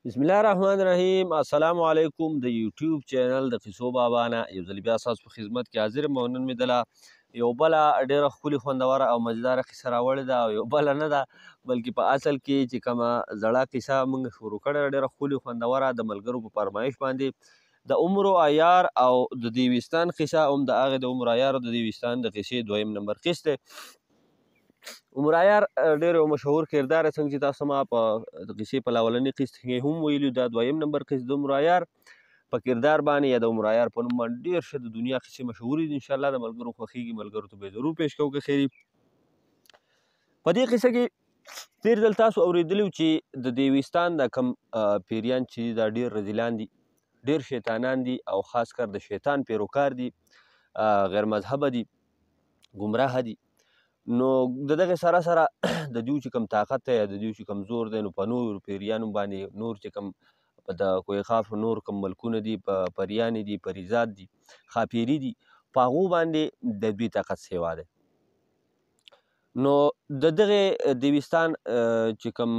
بسم الله الرحمن الرحیم. السلام علیکم. د یوټیوب چینل د قصو بابا نه یو ځل بیا ستاسو په خدمت کې حاضر یم. نن مې دله یو بله ډېره ښکلې خوندوره او مزیداره قصه راوړې ده او یو بله نه ده بلکې په اصل کې چې کومه زړه قصه موږ شروع کړې ده ډېره ښکلې خوندوره د ملګرو په فرمایش باندې د عمر عیار او د دیوستان قصه هم د هغې د عمر عیار او د دیوستان د قصې دویم نمبر قسط دی. عمر عیار ډېر یو مشهور کردار دی، څنګه چې تاسو ما په قصې په اولني قسط کې هم ویلي، دا دویم نمبر قسط د عمر عیار په کردار باندې یا د عمر عیار په نوم باندې ډېر ښه د دنیا قصې مشهورې دي. انشاءالله د ملګرو خوښېږي، ملګرو ته به یې ضرور پیش کوو که خیر وي. په دې قصه کې تېر ځل تاسو اورېدلي وو چې د دیوستان دا کم پیریان چې دا ډېر رذیلان دي، ډېر شیطانان دي او خاص کر د شیطان پیروکار دي، غیر مذهبه دي، ګمراه دي. نو د دغې سره سره د دوی چې کوم طاقت دی یا د دوی چې کوم زور دی نو په نورو پیریانو باندې نور چې کوم د کوه قاف نور کوم ملکونه دي، په پریانې دي، پریزاد دي، ښاپیري دي، په هغو باندې د دوی طاقت سیوا دی. نو د دغې دیوستان چې کوم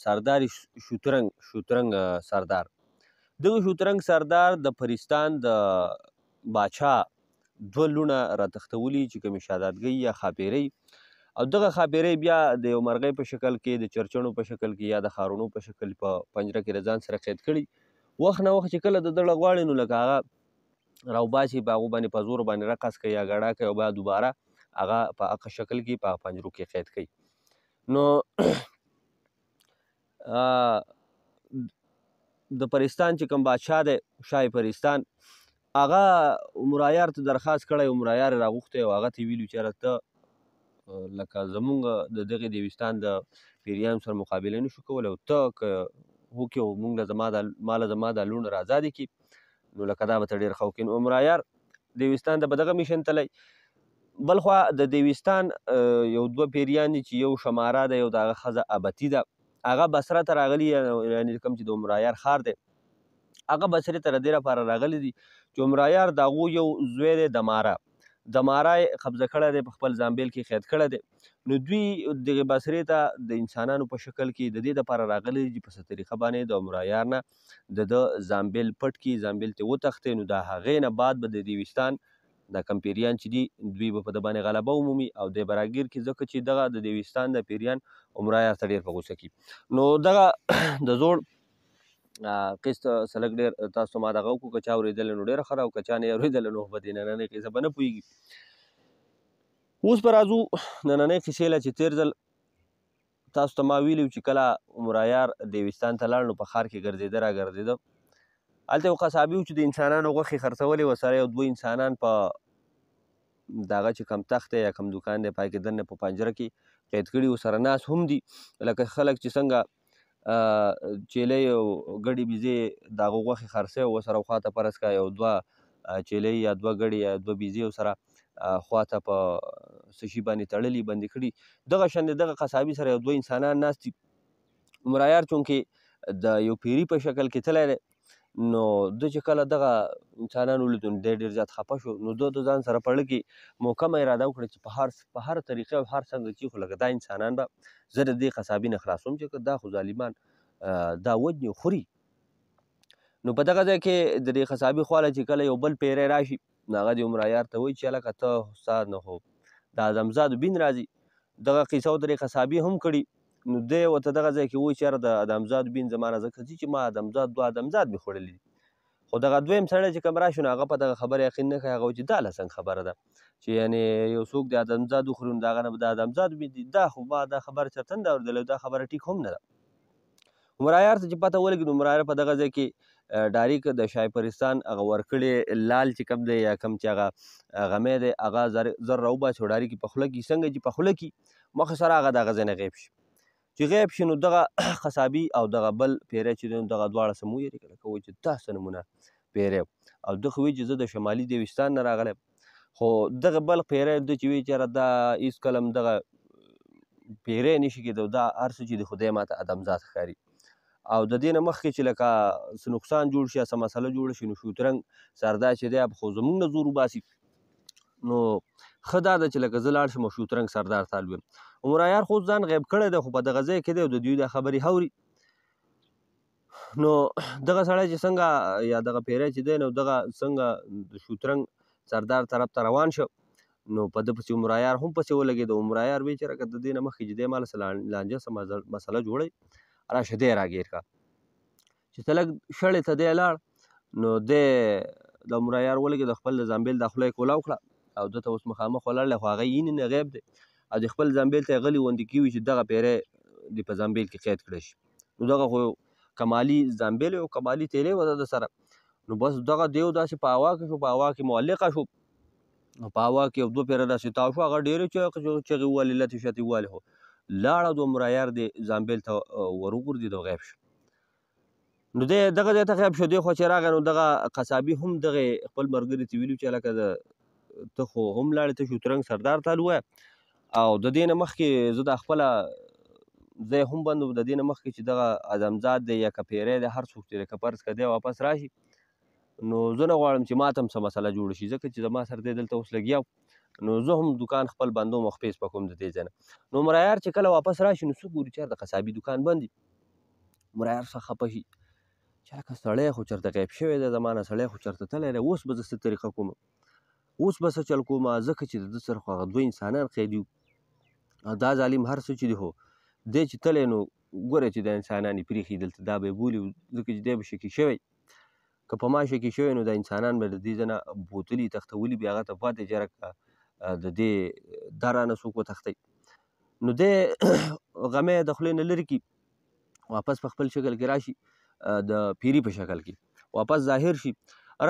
سردار شوترنګ سردار، دغه شوترنګ سردار د پرستان د باچا دوه لوڼه راتښتولي چې کومې شهزادګۍ یا ښاپیرۍ، او دغه ښاپیرۍ بیا د یو مرغۍ په شکل کې، د چرچڼو په شکل کې یا د ښارونو په شکل په پنجره کې د ځان سره قید کړي. وخت نه وخت چې کله د دړه غواړي نو لکه هغه راوباسي، په هغو باندې په زور باندې رقص کوي یا ګډا کوي او بیا دوباره هغه په هغه شکل کې په پنجرو کې قید کوي. نو د پرستان چې کوم بادشاه دی، شاه پرستان، هغه عمر عیار ته درخواست کړی، عمر عیار یې راغوښتی او هغه ته یې ویلي چې یاره ته لکه زمونږ د دغې دیوستان د پیریانو سره مقابله نشو کولی او ته که وکړې او ما له زما دا لوڼه را ازادې کړي نو لکه دا به ته ډېر ښه وکړې. نو عمر عیار دیوستان ته به دغه میشن تللی. بل خوا د دیوستان یو دوه پیریان دي چې یو شماره ده، یو د هغه ښځه ابتي ده. هغه بصره ته راغلي، یعنې کوم چې د عمر عیار ښار دی هغه بصرې ته د دې لپاره راغلي دي چې عمر عیار د هغو یو زوی دی دماره یې قبضه کړی دی، په خپل زامبیل کې قید کړی دی. نو دوی دغې بصرې ته د انسانانو په شکل کې د دې دپاره راغلي دي چې په څه طریقه باندې د عمر عیار نه د ده زامبیل پټ کړي، زامبیل ته وتښتي. نو د هغې نه بعد به د دیوستان دا کم پیریان چې دي دوی به په ده باندې غلبه ومومي او دی به راګیر کړي، ځکه چې دغه د دیوستان د پیریان عمر عیار ته ډېر په غوسه کړي. نو دغه د زوړ قسط څه لږ ډېر تاسو ته ما دغه وکړو، که چا اورېدلی نو ډېره ښه ده او که چا نه یې اورېدلی نو په دې نننۍ قصه به نه پوهېږي. اوس به راځو نننۍ قصې له چې تېر ځل تاسو ته ما ویلي چې کله عمر عیار دیوستان ته لاړ نو په ښار کې ګرځېده راګرځېده. هلته یو قصابي و چې د انسانانو غوښې خرڅولې، ورسره یو دوه انسانان په دغه چې کم تخت دی یا کم دوکان دی پای کې دننه په پنجره کې قید کړي، ورسره ناست هم دي لکه خلک چې څنګه چیلۍ او ګډې بیزې د هغو غوښې خرڅوي او ورسره خواته فرض کړه یو دوه چیلۍ یا دوه ګډې یا دوه بیزې ورسره خواته په څه شي باندې تړلي بندي کړي. دغه شان د دغه قصابي سره یو دوه انسانان ناست دي. عمر عیار چونکې د یو پیري په شکل کې تللی دی نو ده چې کله دغه انسانان ولیدل نو دی ډېر زیات خفه شو. نو ده د ځان سره په زړه کې محکمه اراده وکړه چې په هر طریقې او هر څنګه چې خو لکه دا انسانان به زه د دې قصابي نه خلاصوم چې دا خو ظالمان دا وجني خوري. نو په دغه ځای کې د دې قصابي خواله چې کله یو بل پیری راشي نو هغه د عمر عیار ته وایي چې هلکه ته ستا نه خو د ادمزادو بین راځي. دغه قصه و د دې قصابي هم کړي. نو دی ورته دغه ځای کې وایي چې یاره د ادمزادو بین زما نه ځکه ځي چې ما دوه ادمزاد مې خوړلي دي. خو دغه دویم سړی چې کوم راشي نو هغه په دغه خبره یقین نه کوي. هغه وایي چې دا له څنګه خبره ده چې یعنې یو څوک د ادمزاد وخوري نو د هغه نه به د ادمزاد بین دي. دا خو ما دا خبره چېرته نه ده اورېدلې، دا خبره ټیک هم نه ده. عمر عیار ته چې پته ولګېد عمر عیار په دغه ځای کې ډایرېک د شاه پرستان هغه ورکړې لال چې کوم دی یا کوم چې هغه غمی دی هغه زر راوباسي او ډایرېک یې په خوله کي، څنګه چې په خوله کي مخې سره هغه د هغه ځای نه غیب شي. چې غیب شي نو دغه قصابي او دغه بل پیری چې دی نو دغه دواړه سم ویرېږي، لکه وایي چې دا څه نمونه پیری او ده خو وایي چې زه د شمالي دیوستان نه راغلی. خو دغه بل پیری ده چې وایي چې یاره دا هېڅکله هم دغه پیری نشي کېدی، دا هر څه چې دی خو دی ماته ادمزاد ښکاري. او د دې نه مخکې چې لکه څه نقصان جوړ شي یا څه مسله جوړه شي نو شوترنګ سردار چې دی خو زموږ نه زور وباسي. نو ښه دا ده چې لکه زه لاړ شم او شوترنګ سردار ته الویم. عمر عیار خو ځان غیب کړی دی خو په دغه ځای کې دی او د دوی دا خبرې اوري. نو دغه سړی چې څنګه یا دغه پیری چې دی نو دغه څنګه د شوترنګ سردار طرف ته روان شو نو په ده پسې عمرایار هم پسې ولګېد. عمرایار وایي چې که د دې نه مخکې چې دی ماله څه لانجه څه مسله جوړوي راشه دی راګیر کا. چې ته لږ شړې ته دی لاړ نو دی د عمرایار ولګېد، خپل د زنبیل دا خوله یې کولاو کړه او ده ته اوس مخامخ ولاړ دی، خو هغه یې نه غیب دی او د خپل زنبیل ته یې غلي غوندې کیوي چې دغه پیری د په زنبیل کې قید کړی شي. نو دغه خو کمالي زنبیل او کمالي تیلی وه د سره. نو بس دغه دیو داسې په هوا کې شو، په هوا کې معلقه شو، په هوا کې یو 2 پیره داسې تاو شو، هغه ډېرې چغې ووهلې لتې شتې ووهلې، خو لاړ او د عمرایار د زنبیل ته ور وغورځېد او غیب شو. نو دی دغه ځای ته غیب شو. دی خو چې راغی نو دغه قصابي هم دغې خپل ملګري ته ویلي چې لکه ته خو هم لاړې، ته شوترنګ سردار ته ووایه او د دې نه مخکې زه دا خپله ځای هم بند و، د دې نه مخکې چې دغه اعظمزاد دی یا که پیری دی هر څوک چې دی که فرض که دی واپس راشي نو زه نه غواړم چې ماته هم څه مسله جوړه شي، ځکه چې زما سره دی دلته اوس لګیا و نو زه هم دکان خپل بندوم او خپې سپکوم د دې ځای نه. نو عمرایار چې کله واپس راشي نو څه ګوري چې د قصابي دکان بند وي. عمرایار څه خفه شي چې لکه سړی خو چېرته غیب شوی دی زما نه، سړی خو چېرته تللی دی، اوس به زه څه طریقه کوم، اوس به څه چل کوم، ځکه چې د ده سره خو هغه 2 انسانان قیدي وو او دا ظالم هر څه چې دی خو دی چې تلی نو ګوره چې دا انسانان یې پرېښي دلته، دا به یې بولي ځکه چې دی به شکي شوی، که په ما شکي شوی نو دا انسانان به د دې ځای نه بوتلي تښتولي بیا هغه ته پاتې چې یاره د دې دا رانه څوک وتښتوي. نو دی غمی د خولې نه لرې کړي، واپس په خپل شکل کې راشي، د پیري په شکل کې واپس ظاهر شي،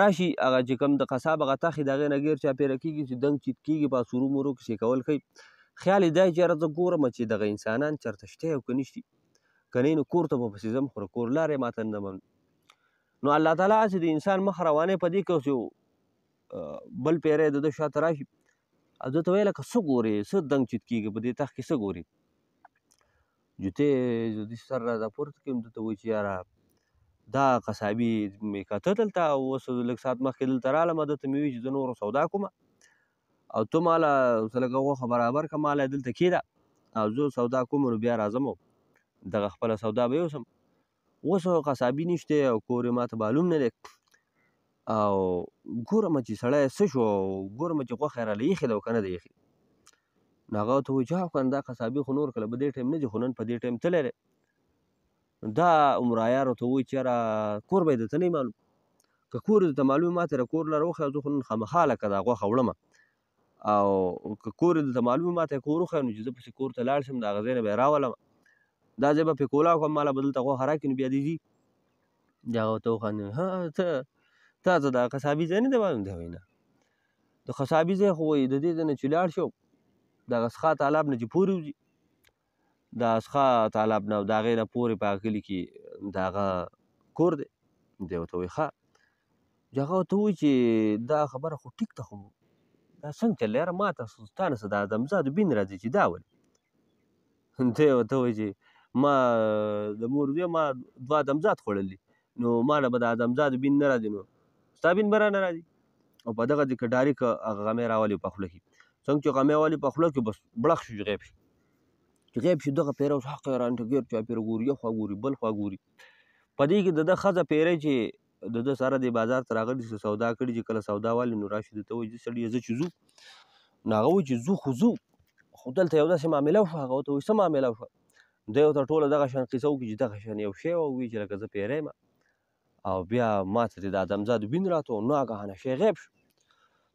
راشي هغه چې کوم د قصاب هغه تاخي د هغې نه ګیر چاپېره کېږي چې دنګ چیت کېږي، په سورو مرو کښې کول کوي. خیال یې دا چې یاره زه ګورم چې دغه انسانان چېرته شته او که نشتي، که نه نو کور ته به پسې ځم خو د کور لارې ماته نه معلوم. نو الله تعالی هسې د انسان مخ روانۍ په دې کې چې بل پیری د ده شاته راشي او ده ته ویل که څه ګورې، څه دنګ چیت کېږي په دې تخت کې څه ګورې. جوتې د دې سر را راپورته کړي ده ته وایي چې یاره دا قصابي مې کته دلته او اوس لږ ساعت مخکې دلته رالم، ده ته مې وایي چې زه نورو سودا کومه او ته ماله څه لږه غوښه برابر کړه، ماله یې دلته کېږده او زه سودا کوم نو بیا راځم او دغه خپله سودا به یوسم. اوس قصابي نشتی او کور یې ماته معلوم نه دی او ګورم چې سړی څه شو او ګورم چې غوښه یې راله ایښې ده او که نه ده ایښې. نو هغه ورته وایي چې کنه دا قصابي خو نور کله په دې ټایم نه ځي خو نن په دې ټایم تللی دی. دا عمرایار ورته وایي چې یاره کور به یې درته نه معلوم، که کور یې درته معلوم ماته یې کور لره وښیه، زه خو نن خامخا لکه دا غوښه وړمه او که کور یې درته معلوم ماته یې کور وښیه نو چې زه پسې کور ته لاړ شم د هغه ځای نه به یې راولم، دا ځای به پرې کولاو کړم، ماله به دلته غوښه راکړي نو بیا دې ځي. بیا هغه ورته وخندل، ها تا ته دا قصابي ځای نه دی معلوم؟ دی وایي نه، د قصابي ځای خو وایي د دې ځای نه چې لاړ شو دغه څښا تالاب نه چې پورې وځي، دا څښا تالاب نه او د هغې نه پورې په هغه کلي کې د هغه کور دی. دی ورته وایي ښه. هغه ورته وایي چې دا خبره خو ټیک ده خو دا څنګه چل دی یاره ما ته ستا نه څه د ادمزادو بین راځي چې دا ولې. دی ورته وایي چې ما د مور زوی ما 2 ادمزاد خوړل دي نو ما نه به د ادمزادو بین نه راځي نو ستا بین به رانه راځي. او په دغه ځای کې ډایرکټ هغه غمی راولي په خوله کې، څنګه چې غمی والي په خوله کې بس بړق شو چې غیب شي. چې غیب شي دغه پیری اوس حق یې رانټګیر چاپېره ګوري، یو خوا ګوري بل خوا ګوري. په دې کې د ده ښځه پیری چې د ده سره د بازار ته راغلي څه سودا کړي چې کله سودا والي نو راشي ده ته وایي زه سړي زه چې ځو نو هغه وایي چې ځو خو ځو خو دلته یو داسې معامله وشوه. هغه ورته وایي څه معامله وشوه؟ دی ورته ټوله دغه شان قصه وکړي چې دغه شان یو شی وه، وایي چې لکه زه پیری یم او بیا ما ته د ادمزادو بین راته و ناګهانه شی غیب شو.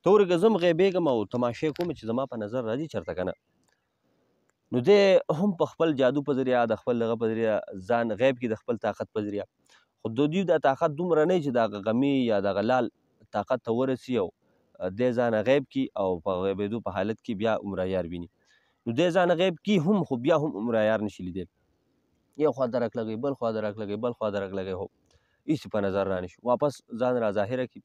ته ورګه زه هم غیبېږم او تماشې کوم چې زما په نظر راځي چېرته که نه. نو دی هم په خپل جادو په ذریعه د خپل دغه په ذریعه ځان غیب کړي د خپل طاقت په ذریعه، خو د دوی دا طاقت دومره نه وي چې د هغه غمي یا دغه لال طاقت ته ورسي او دی ځان غیب کړي او په غیبېدو په حالت کې بیا عمرایار ویني. نو دی ځان غیب کړي هم خو بیا هم عمرایار نشي لیدلی، یو خوا درک لګوي بل خوا درک لګوي بل خوا درک لګوي، هو هېڅ په نظر رانشي. واپس ځان را ظاهره کړي.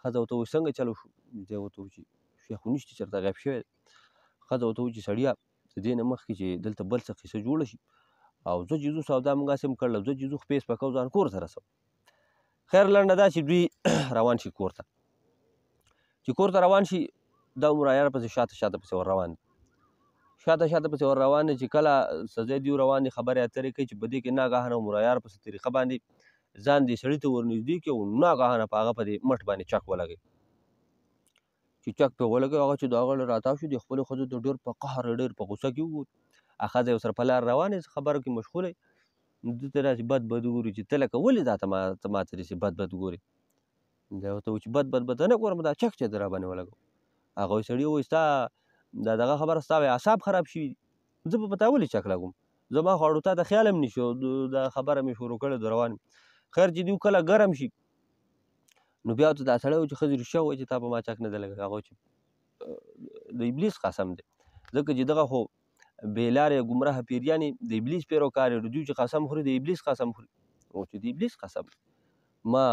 ښځه ورته وایي څنګه چلو شو؟ دی ورته وایي چې شی خو نشته چېرته غیب شوی دی. ښځه ورته وایي چې سړیه د دې نه مخکې چې دلته بل څه قصه جوړه شي او زه چې ځو سودا موږ هسې هم کړله، زه چې ځو خپې سپکو ځان کور ته رسوم. خیر لنډه دا چې دوی روان شي کور ته. چې کور ته روان شي دا عمرایار پسې شاته شاته پسې ور روان دي، شاته شاته پسې ور روان دي چې کله څه ځای دوی روان دي خبرې اترې کوي چې په دې کې ناګهانه عمرایار پسې طریقه باندې ځان دې سړي ته ورنږدې کړي او ناګهانه په هغه په دې مټ باندې چک ولګوي. چې چک پرې ولګوي هغه چې د هغه له راتاو شو د خپلې ښځې ته ډېر په قهر ډېر په غوسه کې وګوري. ښځه یې ورسره په لار روانه یې خبرو کې مشغوله یې ده ته داسې بد بد ګوري چې ته لکه ولې دا ته ما ته داسې بد بد ګورې. دی ورته وایي چې بد بد به ته نه ګورم دا چک چې ته راباندې ولګوه. هغه وایي سړي وایي ستا دا دغه خبره ستا اعصاب خراب شوي دي زه به په تا ولې چک لګوم زما خو اړو تا ته خیال هم نشي دا خبره مې شروع کړې ده روان خیر چې دوی کله ګرم شي نو بیا ورته دا سړی وایي چې ښځې رښتیا ووایي چې تا په ما چک نه دی لګوي. هغه وایي چې د ابلیس قسم دی ځکه چې دغه خو بې لارې ګمراه پیریانې د ابلیس پیروکار یې دوی چې قسم خوري د ابلیس قسم خوري او چې د ابلیس قسم ما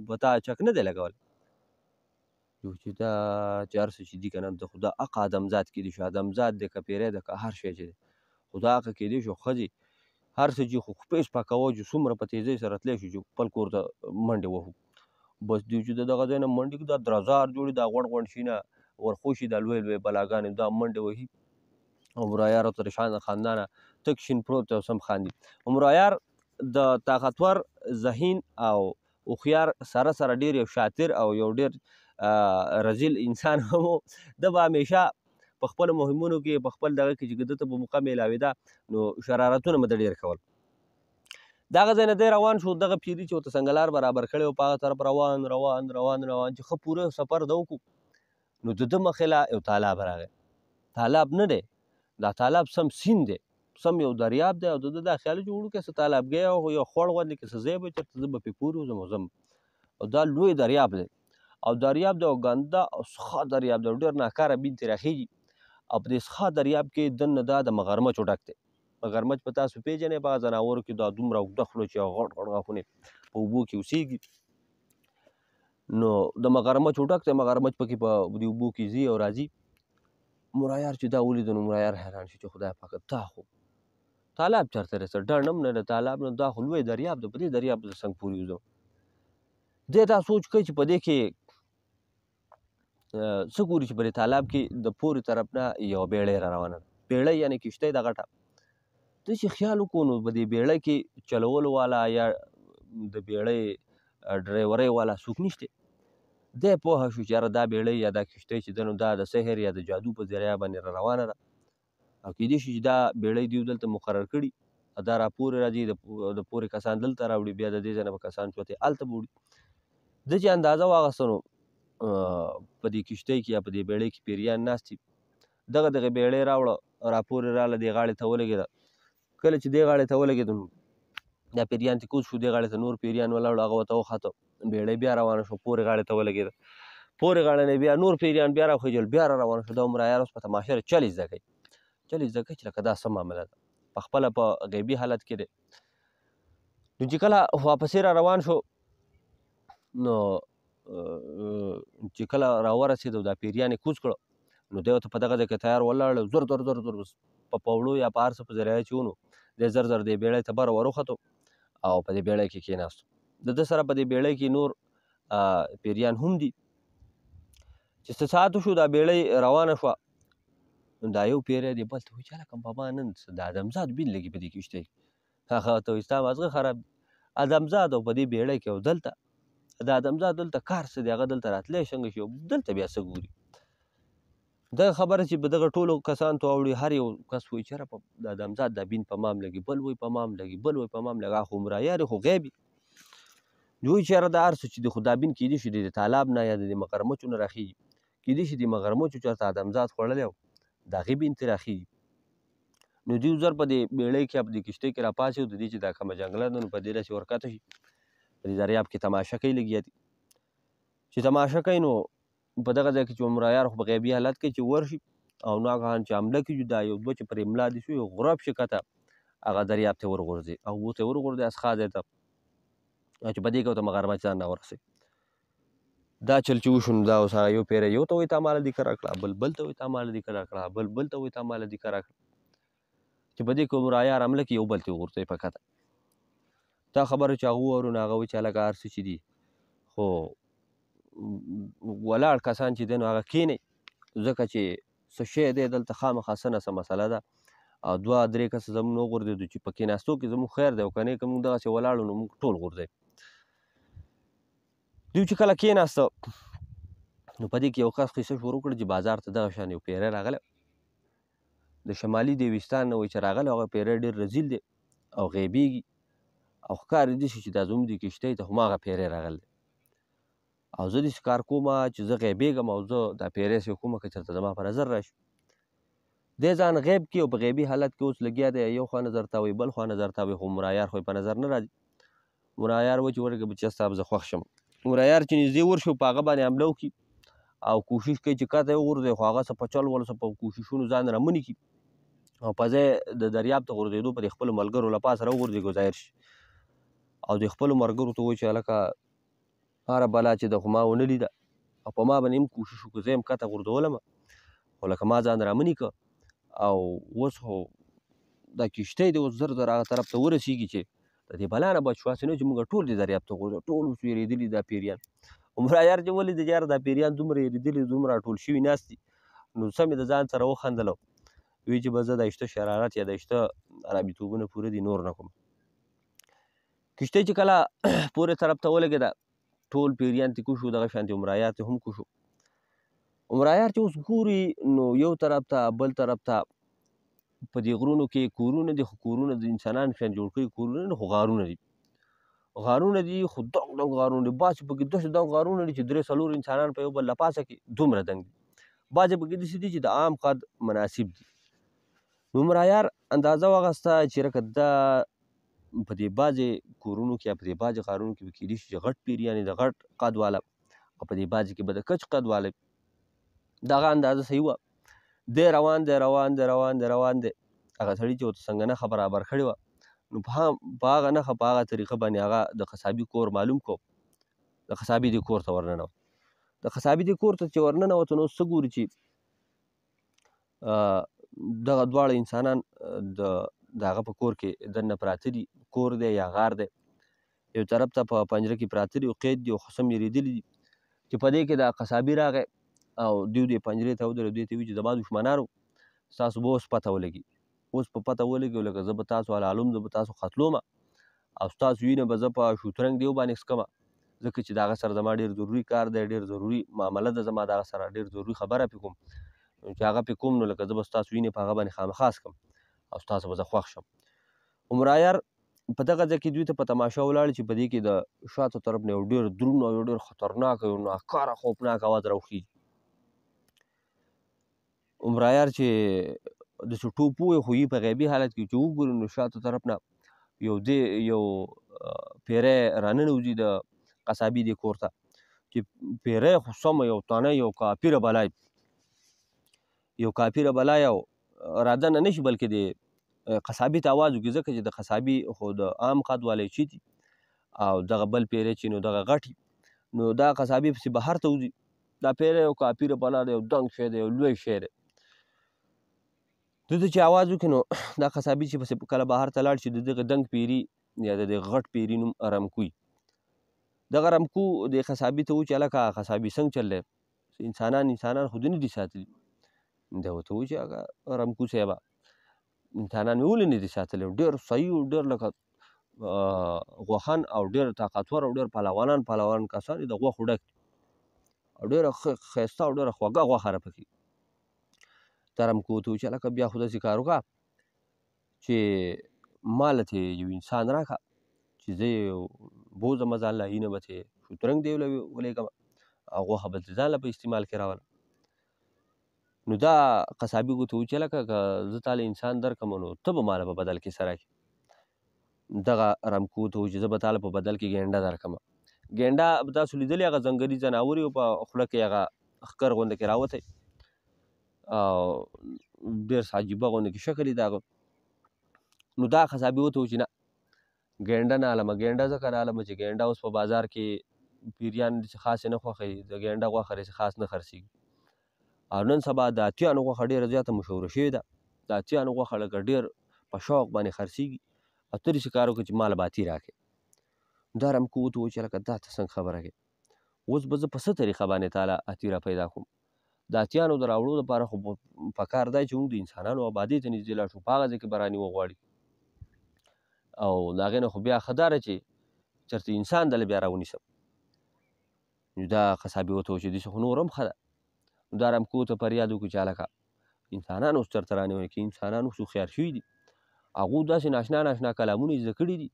په تا چک نه دی لګولی چې دا چې هر څه چې دي که نه د خو دا حق ادمزاد کیدی شو ادمزاد دی که پیری ده که هر شی چې دی خو دا حقه کیدی شو ښځې هر څه چې خو خپې سپکوه چې څومره په تیزۍ سره تلی شو چې خپل کور ته منډې وهو بس دوی چې د دغه ځای نه منډې دا درزار جوړي دا غونډ غونډ شي نه ورخوشي دا لوی لوی بلاګانې دا منډې وهي او مرایار ورته د شان خاندانه تک شین پروت دی او سم خاندي. مرایار د طاقتور ذهین او هوښیار سره سره ډېر یو شاطر او یو ډېر رزیل انسان هم و ده به همیشه په خپلو مهمونو کې په خپل دغه کې چې ده ته به موقع میلاوېده نو شرارتونه به ده ډېر کول. دغه ځای نه دی روان شو دغه پیري چې ورته سنګلار برابر کړی و په هغه طرف روان چې ښه پوره سفر ده وکړو نو د ده مخې له یو تالاب راغی. تالاب نه دی دا تالاب سم سیند دی سم یو دریاب دی او د ده دا خیال چې وړوکی څه تالابګی او یو خوړ غوندې کې څه ځای به چېرته زه به پرې پورې وځم او ځم او دا لوی دریاب دی او دریاب دی او ګنده او څښا دریاب دی او ډېر ناکاره بین ترې راخیږي او په دې څښا دریاب کې دننه دا د مغرمچو ډک دی. مغرمچ په تاسو پیژنئ په هغه ځناورو کې دا دومره اوږده خوله چې غټ غټ غاښونه په اوبو کې اوسېږي نو د مغرمچو ډک دی مغرمچ پکې په دې اوبو کې ځي او راځي. مرایار چې دا ولیده نو مرایار حیران شو چې خدای پاکه دا خو تالاب چېرته دی څه ډڼ هم نه دی تالاب نه دا خو لوی دریاب دی په دې دریاب زه څنګه پورې وځم. دی دا سوچ کوي چې په دې کې څه ګوري چې په دې تالاب کې د پورې طرف نه یوه بیړۍ را روانه ده بیړۍ یعنې کشتۍ ده غټه داسې خیال وکړو نو په دې بیړۍ کې چلولو والا یا د بیړۍ ډریورۍ والا څوک نشته دی پوهه شو چې یاره دا بیړۍ یا دا کشتۍ چې ده نو دا د سحر یا د جادو په ذریعه باندې را روانه ده او کیدای شي چې دا بیړۍ دوی دلته مقرر کړي دا راپورې راځي د پورې کسان دلته راوړي بیا د دې ځای نه به کسان چوتې هلته به وړي. ده چې اندازه واخیسته نو په دې کشتۍ کې یا په دې بیړۍ کې پیریان ناست دي دغه بیړۍ راوړه راپورې راله دې غاړې ته ولګېده کله چې دې غاړې ته ولګېده نو دا پیریان ترې کوز شو دې غاړې ته نور پیریان ولاړو هغه ورته وخته بیړۍ بیا روانه شو پورې غاړې ته ولګېده پورې غاړه نه بیا نور پیریان بیا راخوجل بیا را روانه شو دا مرایار اوس په تماشه چل یې زده کوي چل یې زده کوي چې لکه دا څه معامله ده په خپله په غیبي حالت کې دی. نو چې کله واپسې را روان شو نو چې کله راورسېدو دا پیریان یې کوز کړه نو دی ورته په دغه ځای کې تیار ولاړ زر زر زر زر په پوړو یا په هر څه په ذریعه چې ونو دی زر زر دې بیړۍ ته بره وروختو او په دې بیړۍ کې کېناستو. د ده سره په دې بیړۍ کې نور پیریان هم دي چې څه ساعت وشو دا بیړۍ روانه شوه نو دا یو پیری دی بل ته وایي چې هلکه په ما نن د ادمزاد بیل لګي په دې کشتۍ هغه ورته وایي ستا مازغه خراب دي ادمزاد او په دې بیړۍ کې او دلته د ادمزاد دلته کار څه دی هغه دلته راتلی څنګه شي دلته بیا څه ګوري. دغه خبره چې په دغه ټولو کسانو ته واوړي هر یو کس وایي چې یاره د ادمزاد دا بین په مام لګي بل وایي په مام لګي بل وایي په مام لګي خو مرایار خو غیبي وایي چې یاره دا هر څه چې دی خو دا بین کیدای شي د تالاب نه یا د مغرمچو نه راخیږي کیدای شي د مغرمچو چېرته ادمزاد خوړلی و د هغې بین ترې راخیږي. نو دوی زر په دې بیړۍ کې په دې کشتۍ کې راپاڅېد د دې چې دا کومه جنګله ده نو په دې داسې ورکته شي په دې دریاب کې تماشه کوي لګیا دي چې تماشه کوي نو په دغه ځای کې چې مرایار خو په غیبي حالت کې چې ورشي او ناګهان چې حمله کېږي دا یو دوه چې پرې ملا دي شو یو غراب شي کته هغه دریاب ته ورغورځي او اوبو ته ورغورځي اسخا ځای ته چې په دې کې ورته مغرمچ ځان راورسوي. دا چل چې وشو نو دا اوس هغه یو پیری یو ته وایي تا ماله دیکه راکړه بل ته وایي تا ماله دیکه راکړه بل ته وایي تا ماله دیکه راکړه چې په دې کې مرایار حمله کړي یو بل ته یې وغورځوي په کته. دا خبره چې هغه وورو نو هغه وایي چې هلکه هر څه چې دي خو ولاړ کسان چې دی نو هغه کښېنئ ځکه چې څه شی دی دلته خامخا څه نه څه مسله ده او 2-3 کسه زمونږ وغورځېدو چې په کېناستو کې زموږ خیر دی او که نه که موږ دغسې ولاړو نو موږ ټول غورځوي. دوی چې کله کېناسته نو په دې کې یو کس قصه شروع کړه چې بازار ته دغه شان یو پیری راغلی د شمالي دیوستان نه وایي چې راغلی هغه پیری ډېر رزیل دی او غیبېږي او ښکاري داسې چې دا زموږ د کښتۍ ته هماغه پیری راغلی دی او زه داسې کار کومه چې زه غیبېږم او زه دا پیری سې کومه که چېرته زما په نظر راشي. دی ځان غیب کړي او په غیبي حالت کې اوس لګیا دی یو خوا نظر تاووي بل خوا نظر تاووي خو مرایار خو یې په نظر نه راځي. مرایار و چې ورګه بچیه صاحب زه خوښ شم. مرایار چې نږدې ورشو په هغه باندې حمله وکړي او کوشش کوي چې کته یې وغورځوي خو هغه څه په چل ول څه په کوششونو ځان رامنې کړي او په ځای د دریاب ته غورځېدو په دې خپلو ملګرو له پاسه راوغورځېږي ظاهر شي او د خپلو ملګرو ته وایي چې هلکه هره بلا چې ده خو ما ونه لیده او په ما باندې هم کوشش وکړو زه یم کته غورځولمه خو لکه ما ځان رامنې کړه او اوس خو دا کښتۍ دی اوس زر زر هغه طرف ته ورسېږي چې د دې بلا نه بچ شو هسې نه چې موږ ټول دې دریاب ته غورځوو ټول اوس وېرېدلي دا پیریان. مرایار چې ولیدې چې یاره دا پیریان دومره وېرېدلي دومره راټول شوي ناست دي نو سم یې د ځان سره وخندل وی چې به زه دا اشته شرارت یا د اشته عربیتوبونه پوره دي نور نه کوم. کښتۍ چې کله پورې طرف ته ولګېده ټول پیریان ترې کوشو دغه شانتې عمرایار ته هم کوشو. عمرایار چې اوس ګوري نو یو طرف ته بل طرف ته په دې غرونو کې کورونه دي خو کورونه د انسانانو شان جوړ کړي کورونه نه خو غارونه دي خو دنګ دنګ غارونه دي بعضې پکې داسې دنګ غارونه دي چې 3-4 انسانان په یو بل له پاسه کې دومره دنګ دي بعضې پکې داسې دي چې د عام قد مناسب دي. نو مرایار اندازه واخیسته چې رکه دا په دې بعضې کورونو کې یا په دې بعضې غارونو کې به کیدای شي چې غټ پیریان د غټ قد والا او په دې بعضې کې به د کچ قد والا دغه اندازه صحیح وه. دی روان دی هغه سړي چې ورته څنګه نښه برابر کړې وه نو په هغه نښه په هغه طریقه باندې هغه د قصابي کور معلوم کو د قصابي دې کور ته ورننوت. د قصابي دې کور ته چې ورننوت نو څه ګوري چې دغه دواړه انسانان د هغه په کور کې دننه پراته دي کور دی یا غار دی یو طرف ته په پنجره کې پراته دي او قید دي او خصم یېرېدلي دي چې په دې کې دا قصابي راغی او دوی دې پنجرې ته ودرېد دوی ته وایي چې زما دښمنانو ستاسو به اوس پته ولګي اوس په پته ولګي لکه زه به تاسو حلالوم زه به تاسو قتلومه او ستاسو وینه به زه په شوترنګ دیو باندې څکمه ځکه چې د هغه سره زما ډېر ضروري کار دی ډېر ضروري معامله ده زما د هغه سره ډېر ضروري خبره پې کوم چې هغه پې کوم نو لکه زه به ستاسو وینې په هغه باندې خامخا څکم او ستاسو به زه خوښ شم. عمرایار په دغه ځای کې دوی ته په تماشه ولاړ چې په دې کې د شاتو طرف نه یو ډېر دروند او یو ډېر خطرناک یو ناکاره خوفناک اواز راوخېږي. عمرایار چې داسې ټوپ ووایي خو یې په غیبي حالت کې چې وګوري نو شاتو طرف نه یو پیری راننوځي د قصابي دې کور ته چې پیری خو سمه یو تنه یو کافره بلا یو رادنه نه شي بلکې د قصابي ته آواز وکړي ځکه چې د قصابي خو د عام قد والی چې دي او دغه بل پیری چې نو دغه غټي نو دا قصابي پسې بهر ته وځي دا پیری یو کافره بلا دی یو دنګ شی دی یو لوی شی دی ده ته چې آواز وکړي نو دا قصابي چې پسې کله بهر ته لاړ شي د دغه دنګ پیري یا د دغه غټ پیري نوم رمکوي. دغه رمکو د قصابي ته و چې هلکه قصابي څنګه چل دی انسانان خو دې نه دي ساتلي دی ورته و چې هغه رمکو صاحبه انسانان مې ولې نه دي ساتلي ډېر صحیح او ډېر لکه غوښن او ډېر طاقتور او ډېر پهلوان کسان د غوښو ډک او ډېره ښایسته او ډېره خوږه غوښه راپکې رمکو ته و چې هلکه بیا خو داسې کار وکړه چې ما له ترې یو انسان راکړه چې زه یې بوځم ځان له هینه به ترې شترنګ دی ولېږم او غوښه به ځان له په استعمال کې راولم. نو دا قصابي ورته و چې هلکه که زه تا له انسان درکړم نو ته به ما له په بدل کې څه راکړې. دغه رمکو ته و چې زه به تا له په بدل کې ګینډه درکړم. ګینډه به تاسو لیدلې هغه ځنګلي ځناور یو په خوله کې هغه ښکر غونده کې راوتی او ډېر عجیبه غونده کې شکل یې د هغه. نو دا قصابي ورته و چې نه ګینډه نه المه ګینډه ځکه نه المه چې ګینډه اوس په بازار کې پیریان داسې خاصې نه خوښوي د ګینډه غوښه داسې خاص نه خرڅېږي او نن سبا د اتیانو غوښه ډېره زیاته مشهوره شوې ده د اتیانو غوښه لکه ډېر په شوق باندې خرڅېږي او ته داسې کار وکړه چې ما له به اتي راکړې. دا رمکو ورته و چې هلکه دا ته څنګه خبره کوې اوس به زه په څه طریقه باندې تا له اتي را پیدا کړم د اتیانو د راوړو دپاره خو پکار دی چې موږ د انسانانو آبادۍ ته نږدې لاړ شو، په هغه ځای کې به راني وغواړي او د هغې نه خو بیا ښه دا ده چې چېرته انسان دله بیا راونیسم. نو دا قصابي ورته وویل چې داسې خو نور هم ښه ده. نو دا رامکو ته فریاد وکړو چې هلکه انسانان اوس چېرته رانیوئ، که انسانان اوس هوښیار شوي دي، هغو داسې ناشنا ناشنا کلامونه یې زده کړي دي،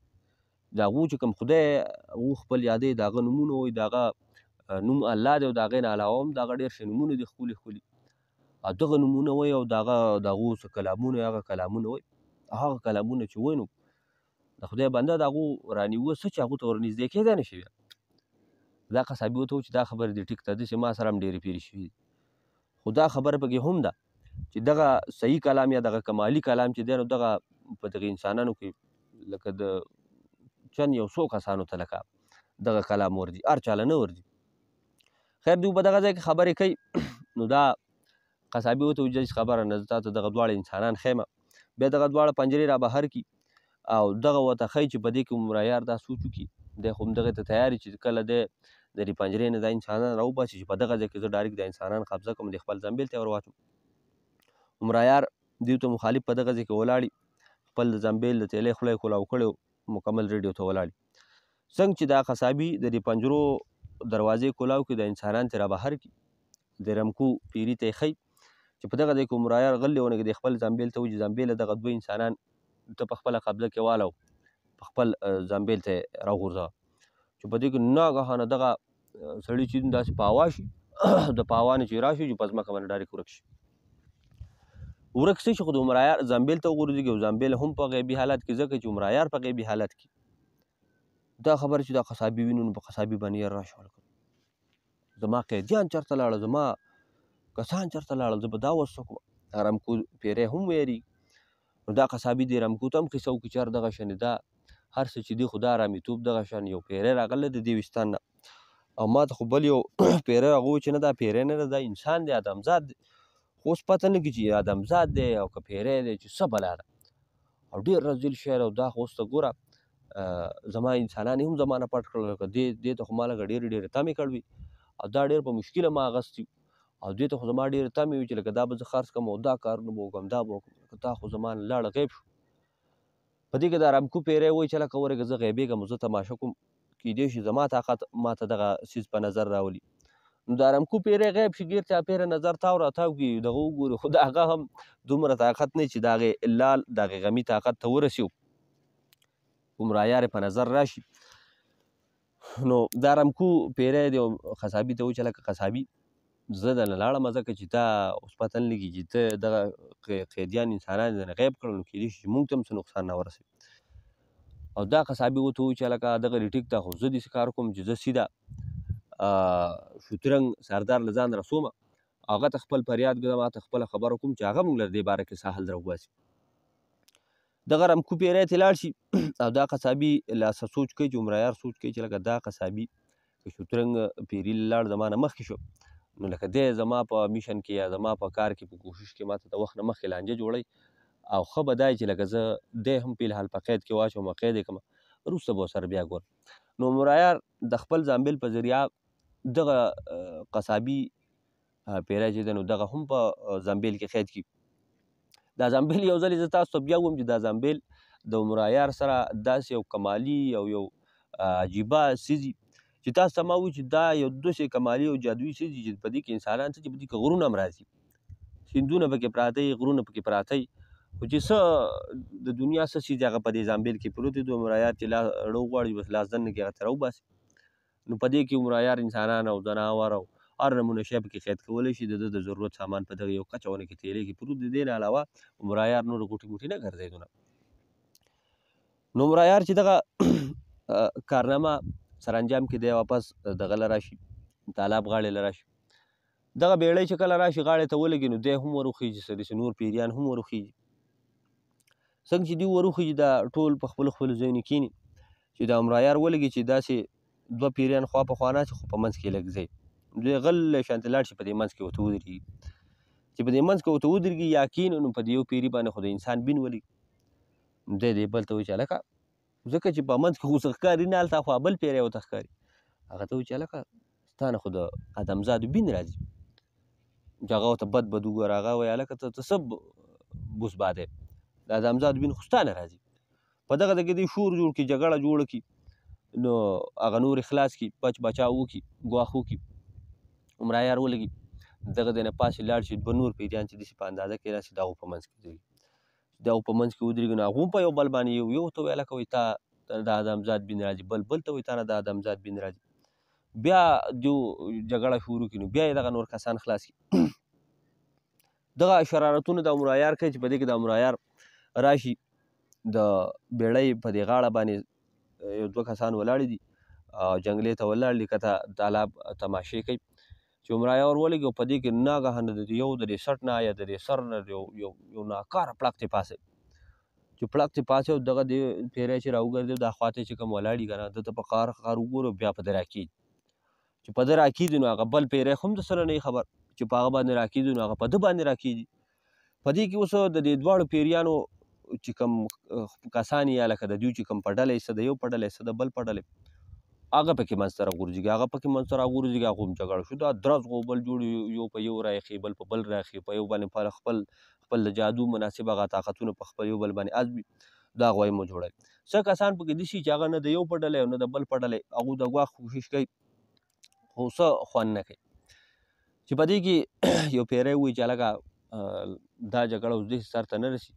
د هغو چې کوم خدای هغو خپل یادوي د هغه نومونه وایي، د هغه نوم الله دی او د هغې نه علاوه هم د هغه ډېر ښه نومونه دي ښکلي ښکلي، او دغه نومونه وایي او د هغو څه کلامونه هغه کلامونه وایي، هغه کلامونه چې وایي نو د خدای بنده د هغو رانیوه څه چې هغو ته ورنږدې کېدی نه شي بیا. دا قصابي ورته وویل چې دا خبرې دې ټیک ته داسې ما سره هم ډېرې پیرې شوي دي، خو دا خبره پکې هم ده چې دغه صحیح کلام یا دغه کمالي کلام چې دی نو دغه په دغه انسانانو کې لکه د چند یو څو کسانو ته لکه دغه کلام ورځي، هر چاله نه ورځي. خیر دوی په دغه ځای کې خبرې کوي نو دا قصابي ورته وویل چې خبره نه زه تا ته دغه دواړه انسانان ښیم، بیا دغه دواړه پنجرې را بهر کړي او دغه ورته ښایي چې په دې کې عمرایار دا سوچ وکړي، دی خو همدغې ته تیار وي چې کله دی د دې پنجرې نه دا انسانان راوباسي چې په دغه ځای کې زه ډایرکټ د انسانان قبضه کړم، د خپل زنبیل ته یې ور واچوم. عمرایار دوی ته مخالف په دغه ځای کې ولاړي، خپل د زنبیل د تیلې خوله یې کولاو کړی مکمل ریډیو ته ولاړي. څنګه چې دا قصابي د دې پنجرو دروازې کولاو کړي، د انسانان ترې را بهر کړي، د رمکو پیري ته یې ښایي چې په دغه ځای کې عمرایار غلی ونږدې خپل زنبیل ته وایي چې زنبیله دغه دوه انسانان ته په خپله قبضه کې والو، په خپل زنبیل ته یې راوغورځوه چې په دې کې ناګهانه دغه سړي چې داسې په هوا شي د په هوا نه چې راشي چې په ځمکه باندې ډایرکټ ورک شي. ورک شي چې خو د عمرایار زنبیل ته وغورځېږي او زنبیل هم په غیبي حالت کې، ځکه چې عمرایار په غیبي حالت کې دا خبره چې دا قصابي وینو نو په قصابي باندې یې راشي زما قیدیان چېرته لاړل، زما کسان چېرته لاړل، زه به دا اوس څه کړم. رمکو پیری هم ویرېږي. نو دا قصابي دې رمکو ته هم قصه وکړي چې دغه شانې دا هر څه چې دی خو دا ارامېتوب دغه شان یو پیری راغلی د دې ویستان نه، او ما ته خو بل یو پیری هغه وویل چې نه دا پیری نه ده، دا انسان دی، ادمزاد دی، خو اوس پته نه لګي چې ادمزاد دی او که پیری دی چې څه بلا ده، او ډېر رذیل شعر او دا خو اوس ته ګوره زما انسانان هم زما نه پټ کړل، لکه دې ته خو ما لکه ډېرې ډېرې تمې کړوي او دا ډېر په مشکله ما اخیستي او دې ته خو زما ډېرې تمې وي چې لکه دا به زه خرڅ کړم او دا کارونه به وکړم دا به وکړم، لکه دا خو زما نه لاړه غیب شو. په دې کې دا رامکو پیری وایي چې لکه ورږه زه غیبېږم زه تماشه کوم، کیدای شي زما طاقت ما ته دغه څیز په نظر راولي. نو دا رامکو پیری غیب شي ګیر چاپېره نظر تاو راتاو کړي دغه وګوري، خو د هغه هم دومره طاقت نه چې د هغې لال د هغې غمي طاقت ته ورسي عمرایار په نظر راشي. نو دا رامکو پیری دی قصابي ته وایي چې لکه قصابي زه درنه لاړم ځکه چې تا اوس پته نه لګي چې ته دغه قیدیان انسانان یې درنه غیب کړل، نو کیدای شي چې موږ ته هم څه نقصان نه ورسوي. او دا قصابي ورته وایي چې هلکه دغه دې ټیک ده، خو زه داسې کار کوم چې زه سیده شترنګ سردار له ځان رسومه، هغه ته خپل فریاد ږدم، هغه ته خپله خبره کوم چې هغه موږ له دې باره کې څه حل راوباسي. دغه رامکو پیری ته لاړ شي او دا قصابي لا څه سوچ کوي چې عمرایار سوچ کوي چې لکه دا قصابي که شترنګ پیري لاړ زما نه مخکې شو نو لکه دی زما په میشن کې یا زما په کار کې په کوشش کې ماته د وخت نه مخکې لانجه جوړوي او ښه به دا چې لکه زه دی هم فلحال په قید کې واچوم قید یې کړم وروسته به ورسره بیا ګورم. نو عمرایار د خپل زامبل په ذریعه دغه قصابي پیری چې دی نو دغه هم په زامبیل کې قید کړي. دا زامبیل یو ځل زه تاسو ته بیا ووایم چې دا زامبیل د عمرایار سره داسې یو کمالي او یو عجیبه څیز چې تاسو ته ما ووایي چې دا یو داسې کمالي او جادوي څیز چې په دې کې انسانان څه چې په دې کې غرونه هم راځي، سیندونه پکې پراته وي، غرونه پکې پراته وي، خو چې څه د دنیا څه څیز هغه په دې زامبیل کې پروت دی. د عمرایار چې ړو غواړي بس لاس دننه کې هغه ته راوباسي. نو په دې کې عمرایار انسانان او ځناور او هر نمونه شی پکې قید کولی شي. د ده د ضرورت سامان په دغه یو کچه ونه کې تیلې کې پروت دی. دې نه علاوه عمرایار نور غوټې موټې نه ګرځېدونه. نو عمرایار چې دغه کارنامه سرانجام کې دی واپس دغه له راشي تالاب غاړې له راشي. دغه بیړۍ چې کله راشي غاړې ته ولګي نو دی هم وروخیږي، داسې نور پیریان هم وروخیږي. څنګه چې دوی وروخیږي دا ټول په خپلو خپلو ځایونو کښېني چې د عمرایار ولګي چې داسې دوه پیریان خوا په خوا ناست خو په منځ کې یې لږ ځای دوی غلی شانتې لاړ شي په دې منځ کې ورته ودرېږي. چې په دې منځ کې ورته ودرېږي یا کښېني نو په دې یو پیري باندې خو د انسان بین ولګي. نو دی دې بل ته وایي چې هلکه ځکه چې په منځ کې خو څه ښکاري نه هلته خوا بل پیری ورته ښکاري. هغه ته وایي چې هلکه ستا نه خو د ادمزادو بین راځي. چې هغه ورته بد بد وګوره، هغه وایي هلکه ته څه بوس باده دا د ادمزاد بین خو ستا نه راځي. په دغه کې دوی شور جوړ کړي، جګړه جوړه کړي، نو هغه نور خلاص کړي، بچ بچاو وکړي، ګواښ وکړي، عمرایار ولګي، دغه ځای نه پاسې لاړ شي، دوه نور پیریان چې داسې په اندازه کېناستي، د هغو په منځ کې ودرېږي. د هغو په منځ کې ودرېږي نو هغو په یو بل باندې یو ته وایي هلکه وایي تا د ادمزاد بین راځي، بل ته وایي تا نه د ادمزاد بین راځي. بیا جو جګړه شروع کړي، نو بیا یې دغه نور کسان خلاص کړي. دغه شرارتونه د عمرایار کوي چې په دې کې د عمرایار راشي، د بیړۍ په دې غاړه باندې یو دوه کسان ولاړې دي او جنګلې ته ولاړ دي، کته تالاب تماشې کوي چې عمرایار ولګي او په دې کې ناګهانه د یو د دې سټ نه یا د دې سر نه یو ناکاره پړق ترې پاڅوي، چې پړق ترې پاڅوي او دغه دې پیری چې راوګرځي دا خوا ته چې کوم ولاړ دي که نه، ده ته په قهر وګوري، بیا په ده راکېږي. چې په ده راکېږي نو هغه بل پیری خو هم د سره نه خبر چې په هغه باندې راکېږي، نو هغه په ده باندې راکېږي. په دې کې اوس د دې دواړو پیریانو چې کوم کسان یې لکه د دوی چې کوم په ډله یې څه د یو په ډله یې څه د بل په ډله هغه پکې منځ ته راغورځېږي، هغه پکې منځ ته راغورځېږي، هغه هم جګړه شو. دا درز غوبل جوړ یو په یو راخي، بل په بل راخي، په یو باندې خپل د جادو مناسب هغه طاقتونه په خپل یو بل باندې ازمي، دا غوایي مو جوړوي. څه کسان پکې داسي چې هغه نه د یو په ډله او نه د بل په ډله، هغوی د ګواښ کوشش کوي خو څه خوند نه کوي. چې په دې کې یو پیری وایي چې هلکه دا جګړه اوس داسې سر ته نه رسي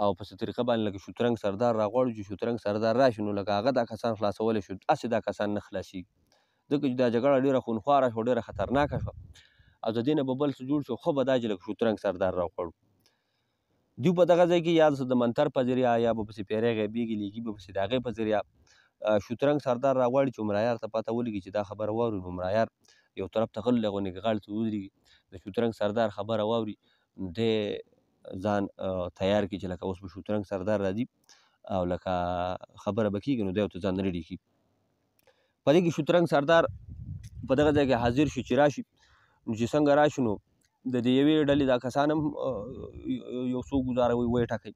او په څه طریقه باندې لکه شترنګ سردار راغواړو چې شترنګ سردار راشي، نو لکه هغه دا کسان خلاصولی شو، هسې دا کسان نه خلاصېږي، ځکه چې دا جګړه ډېره خونخواره شوه، ډېره خطرناکه شوه او د دې نه به بل څه جوړ شي، خو به دا چې لکه شترنګ سردار راغواړو. دوی په دغه ځای کې یا د منتر په ذریعه یا به پسې پیری غیبېږي، لیږي به پسې د هغې په ذریعه شترنګ سردار راغواړي چې عمرایار ته پته ولګي چې دا خبره واوري. نو عمرایار یو طرف ته غلی غونې غاړې ته ودرېږي، د شترنګ سردار خبره واوري، دی ځان تیار کړي چې لکه اوس به شترنګ سردار راځي او لکه خبره به کېږي، نو دی ورته ځان ریډي کړي. په دې کې شترنګ سردار په دغه ځای کې حاضر شي چې راشي، نو چې څنګه راشي نو د دې یوې ډلې دا کسان هم یو څو ګزاره وایي ټکوي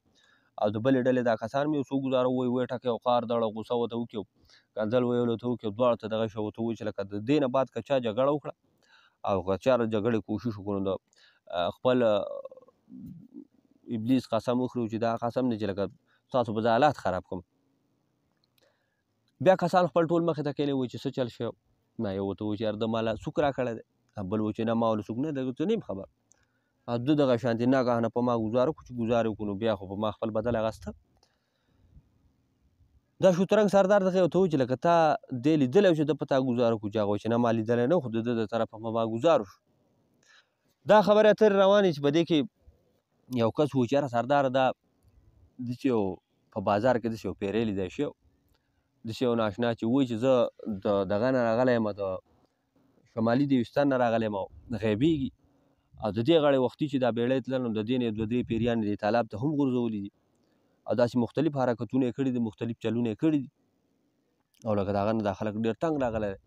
او د بلې ډلې دا کسان هم یو څو ګزاره وایي ټکوي او قهر دړه غوسه ورته وکړي او کنځل ویلو ته وکړي، دواړو ته دغه شی ورته ووایي چې لکه د دې نه بعد که چا جګړه وکړه او که چا د جګړې کوشش وکړو، نو خپل ابلیس قسم وخوري چې دا قسم دی چې لکه ستاسو به زه حالات خراب کړم. بیا کسان خپل ټول مخې ته کېني، وایي چې څه چل شوی، نه یو ورته وایي چې یار ده ماله سوک راکړی دی، بل وایي چې نه ما ول څوک نه دی، ته نه یم خبر. او ده دغه شانتې ناګهانه په ما ګزاره وکړو، چې ګزاره وکړو نو بیا خو په ما خپل بدل اخیسته. دا شترنګ سردار دغه ورته وایي چې لکه تا دی لیدلی چې ده په تا ګزاره وکړو، چې هغه وایي چې نه ما لیدلی نه، خو د ده د طرفه په ما ګزار وشو. دا خبرې اترې روانې چې په دې کې یو کس و چې یاره سرداره دا داسې یو په بازار کې داسې یو پیری لیدی شوی، داسې یو ناشنا چې وایي چې زه د دغه نه راغلی یم، د شمالي دیوستان نه راغلی یم او غیبېږي او د دې غړې وختي چې دا بیړۍ تلل، نو د دې نه دوه درې پیریان دې تالاب ته هم غورځولي دي او داسې مختلف حرکتونه یې کړي دي، مختلف چلونه یې کړي دي او لکه د هغه نه دا خلک ډېر تنګ راغلی دی.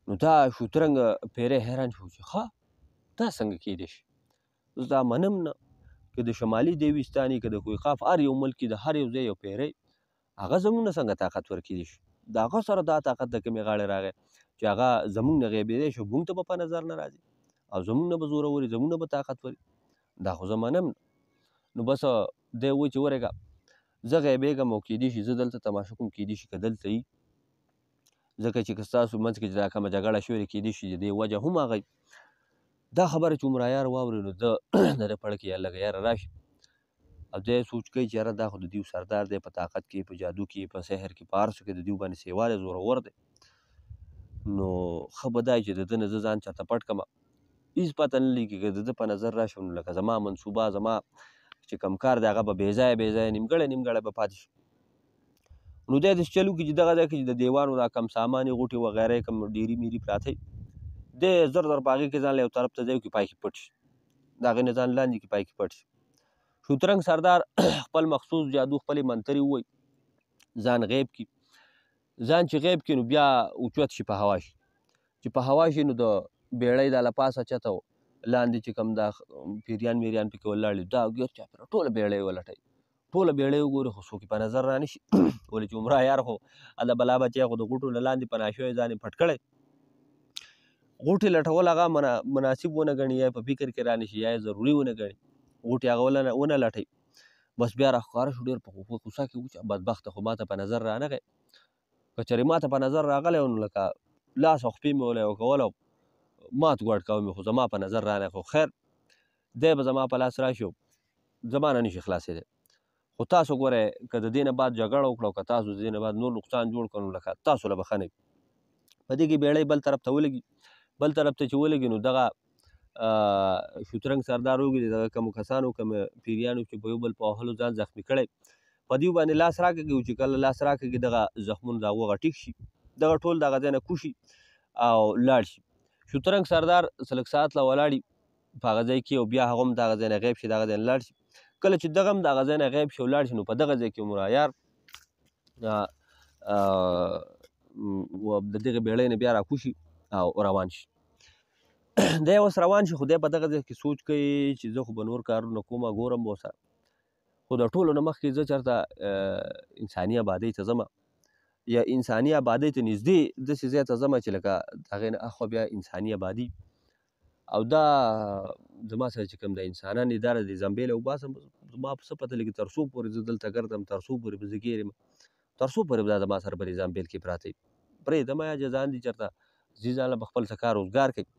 نو دا شترنګ پیری حیران شو چې ښه دا څنګه کیدی شي، اوس دا منم نه که د شمالي دیوستان که د کوهقاف هر یو ملک کې د هر یو ځای یو پیری، هغه زموږ نه څنګه طاقتور کیدی شي، د هغه سره دا طاقت د کومې غاړې راغی چې هغه زموږ نه غیبېدی شي، موږ ته به په نظر نه راځي او زموږ نه به زورور وي، زموږ نه به طاقتور وي، دا خو زه منم نه. نو بس دی وایي چې ورېږه زه غیبېږم او کیدی شي زه دلته تماشه کوم، کیدی شي که دلته وي، ځکه چې که ستاسو منځ کې چې دا کومه جګړه شوې کیدی شي د دې وجه هم هغه. دا خبره چې عمرایار واوري نو ده د ده پړه کې یا لږه یاره راشي او دی سوچ کوي چې یاره دا خو د دوی سردار دی، په طاقت کې، په جادو کې، په سحر کې، په هر څه کې د دوی باندې سیوا دی، زورور دی. نو ښه به دا چې د ده نه زه ځان چاته پټ کړمه، هېڅ پته نه لګي که د ده په نظر راشم نو لکه زما منصوبه، زما چې کوم کار دی هغه به بې ځایه نیمګړی به پاتې شي. نو دی داسې چل وکړي چې دغه ځای کې چې د دیوانو دا کم سامان یې غوټې وغیره یې کم ډیري میري پراته وي، دی زر زر په هغې کې ځان له یو طرف ته ځای وکړي، پای کې پټ شي، د هغې نه ځان لاندې کړي، پای کې پټ شي. شترنګ سردار خپل مخصوص جادو خپلې منترې ووایي، ځان غیب کړي، ځان چې غیب کړي نو بیا اوچت شي، په هوا شي، چې په هوا شي نو د بیړۍ دا له پاسه چته لاندې چې کوم دا پیریان میریان پکې ولاړ دي، دا ګیر چاپېره ټوله بیړۍ ولټوي، ټوله بیړۍ وګوري خو څوک یې په نظر رانشي ولې چې عمرایار خو هلته بلا بچی خو د غوټو نه لاندې پناه شوی، ځان یې پټ کړی، غوټې لټول هغه مناسب ونه ګڼي یا په فکر کې رانشي یا یې ضروري ونه ګڼي غوټې هغه ونه لټوي بس بیا راښکاره شو ډېر په غوسه کې و چې بدبخته خو ماته په نظر رانغی که چېرې ماته په نظر راغلی نو لکه لاس او خپې مې وله یو کول او مات ګوډ کوه مې خو زما په نظر رانغی خو خیر دی به زما په لاس راشي زما نه نشي خلاصېدی خو تاسو ګورئ که د دې نه بعد جګړه وکړه او که تاسو د دې نه بعد نور نقصان جوړ کړو لکه تاسو له بښنه په دې کې بیړۍ بل طرف ته ولګي بل طرف ته چې ولګي نو دغه شوترنګ سردار وګوري دغه کومو کسانو کوم پیریانو چې په یو بل په وهلو ځان زخمي کړی په دې باندې لاس راکږي چې کله لاس راکږي دغه زخمونه د هغو ټیک شي دغه ټول دغه ځای نه کوشي او لاړ شي شوترنګ سردار څه لږ ساعت له ولاړي په هغه ځای کې او بیا هغه هم دغه ځای نه غیب شي دغه ځای نه لاړ شي کله چې دغه هم د هغه ځای نه غیب شي او لاړ شي نو په دغه ځای کې عمرایار د دغې بیړۍ نه بیا راکوشي او روان شي دی اوس روان شي خو دی په دغه ځای کې سوچ کوي چې زه خو به نور کارونه کومه ګورم به ورسره خو د ټولو نه مخکې زه چېرته انساني آبادۍ ته ځمه یا انساني آبادۍ ته نږدې داسې ځای ته ځمه چې لکه د هغې نه اخوا بیا انساني آبادي او دا زما سره چې کوم د انسانان اداره د زنبیل او باسم زما په څه پته لګي تر څو پورې زه دلته ګرځم تر څو پورې به زه ګیر یم تر څو پورې به دا زما سره په زنبیل کې پراته وي پرېږدم یا جزان دي چېرته ځي ځان له په خپل څه کار روزګار کوي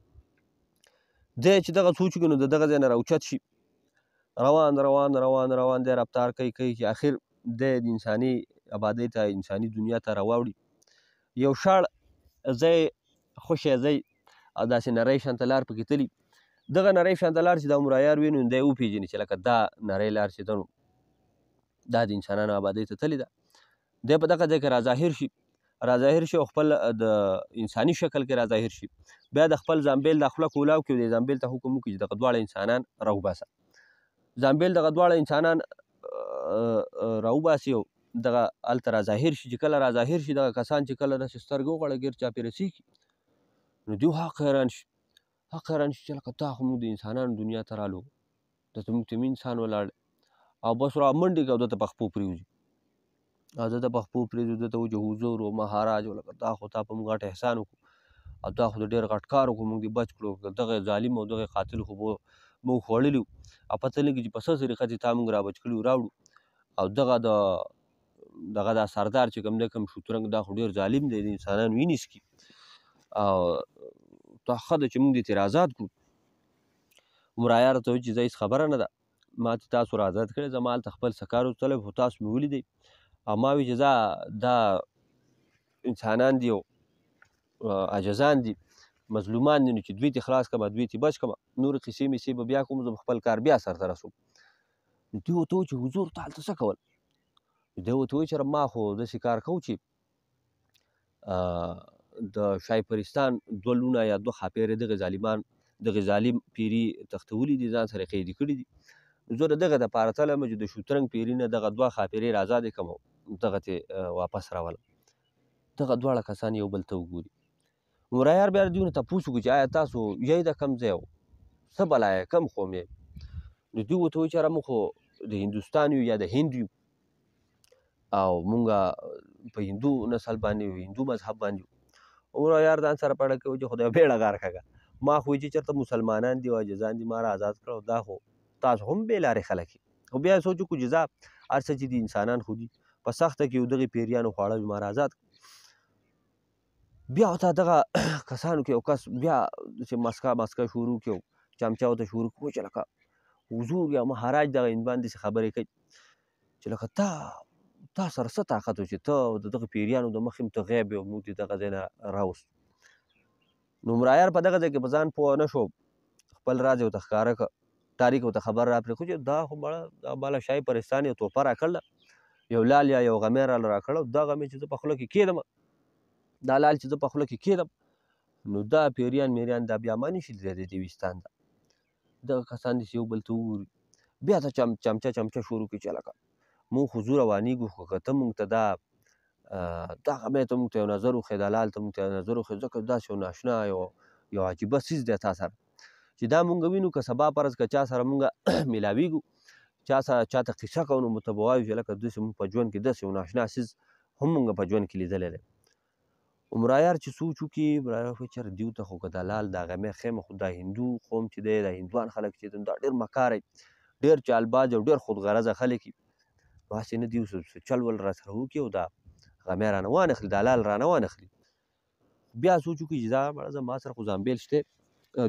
دی چې دغه سوچ وکړي نو د دغه ځای نه راوچت شي روان روان روان روان دی رفتار کوي چې آخر دی د انساني آبادۍ ته انساني دنیا ته راواوړي یو شاړ ځای خوشی ځای او داسې نری شانته لار پکې تلي دغه نری شانته لار چې د عمرایار وینو دی وپېژني چې لکه دا نری لار چې ده نو دا د انسانانو آبادۍ ته تلې ده دی په دغه ځای کې راظاهر شي او خپل د انساني شکل کې راظاهر شي بیا د خپل زنبیل د خوله کولاو کې د زنبیل ته حکم وکړي چې دغه دواړه انسانان راوباسه زنبیل دغه دواړه انسانان راوباسي او دغه هلته راظاهر شي چې کله راظاهر شي دغه کسان چې کله داسې سترګې وغړه ګیر چاپېره سي نو دوی حق حیران شي چې لکه تا خو موږ د انسانانو دنیا ته رالو دلته موږ ته انسان ولاړ او بس را منډې کوي او دته په خپو پرېوځي او دته په خپو پرېوځي دته و چې حضور و مهاراج و لکه تا خو تا په موږ غټ احسان وکړو او تا خو د ډېر غټ کار وکړو موږ دې بچ کړو دغه ظالم او دغه قاتل خو به موږ خوړلي وو او پته نه لګي چې په څه طریقه چې تا موږ را بچ کړي راوړو او دغه دا سردار چې کوم دی کوم شوترنګ دا خو ډېر ظالم دی د انسانانو وینې څکي او تا ښه ده چې موږ دې ترې آزاد کړو عمرایار ته وایي چې زه هېڅ خبره نه ده ما چې تاسو را آزاد کړی زما هلته خپل څه کار وتلی خو تاسو مې ولیدئ او ما وایي چې دا انسانان دي او عاجزان دي مظلومان دي نو چې دوی ته خلاص کړمه دوی ته بچ کړمه نورې قیسې میسې به بیا کوم زه به خپل کار بیا سرته رسوم نو دوی ورته وایي چې حضور ته هلته څه کول دی ورته وایي چې ما خو داسې کار کوو چې د شایپرستان 2 لونه یا 2 ښاپېرې دغه ظالم پیري تختولي دي ځان سره قیدي کړي دي زه د دغه دپاره تلم چې د شوترنګ پیري نه دغه 2 ښاپېرې را ازادې کړم او دغه ترې واپس راولم دغه دواړه کسان یو بل ته وګوري عمرایار بیا دوی نه تپوس وکړي چې آیا تاسو یی د کوم ځای و څه بلا یې کوم قوم یې نو دوی ورته وایي چې یاره موږ خو د هندوستان یو یا د هند یو او مونږ په هندو نسل باندې هندو مذهب باندې عمرایار ځان سره پړه کوي چې خدای بیړه غار کږه ما خو چې چېرته مسلمانان دي او عاجزان دي ما را آزاد کړه دا خو تاسو هم بې لارې خلک یې خو بیا یې سوچ وکړو چې ځه هر څه چې دي انسانان خو دي په سخته کې یو دغې پیریانو خواړه ما را آزاد بیا ورته دغه کسانو کې یو کس بیا چې مسکه شروع کړي او چمچا ورته شروع کړي چې لکه حضور یا مهاراج دغه هندوان داسې خبرې کوي چې لکه تا سره څه طاقت و چې ته د دغه پیریانو د مخې ته غیب یې او موږ دې دغه ځای نه راوستو نو عمرایار په دغه ځای کې په ځان پوه نه شو خپل راز یې ورته ښکاره کړه تاریخ ورته خبر را پرېښود چې دا خو مړه دا بالا شای پرستان یو توپه راکړله یو لال یا یو غمی راله راکړه دا غمی چې زه په خوله کې کېدم دا لال چې زه په خوله کې کېدم نو دا پیریان میریان دا بیا ما نشي لیدلی د دیوستان ده دغه کسان داسې یو بل ته وګوري بیا ته چمچه شروع کړي چې لکه مونږ خو زو روانېږو خو که ته مونږ ته دا غمی ته مونږ ته یو نظر وښیې دا لال ته مونږ ته یو نظر وښیې ځکه داسې یو ناشنا یو عجیبه څیز دی تا سره چې دا مونږ وینو که سبا فرض که چا سره مونږ میلاویږو چاته قصه کوو نو ورته به وایو چې لکه داسې مونږ په ژوند کې داسې یو ناشنا څیز هم مونږ په ژوند کې لیدلی دی عمرایار چې سوچ وکړي عمرایار وایي چېرې دیو ته خو که دا لال دا غمی خیمه خو دا هندو قوم چې دی دا هندوان خلک چې دا ډېر مکاره ډېر چالباز او ډېر خودغرضه خلک وي هسې نه دیو چل ول راسره وکړي او دا غمی رانه وانخلي دا لال رانه وانخلي بیا سوچ وکړي چې دا مړه ما سره خو زامبیل شته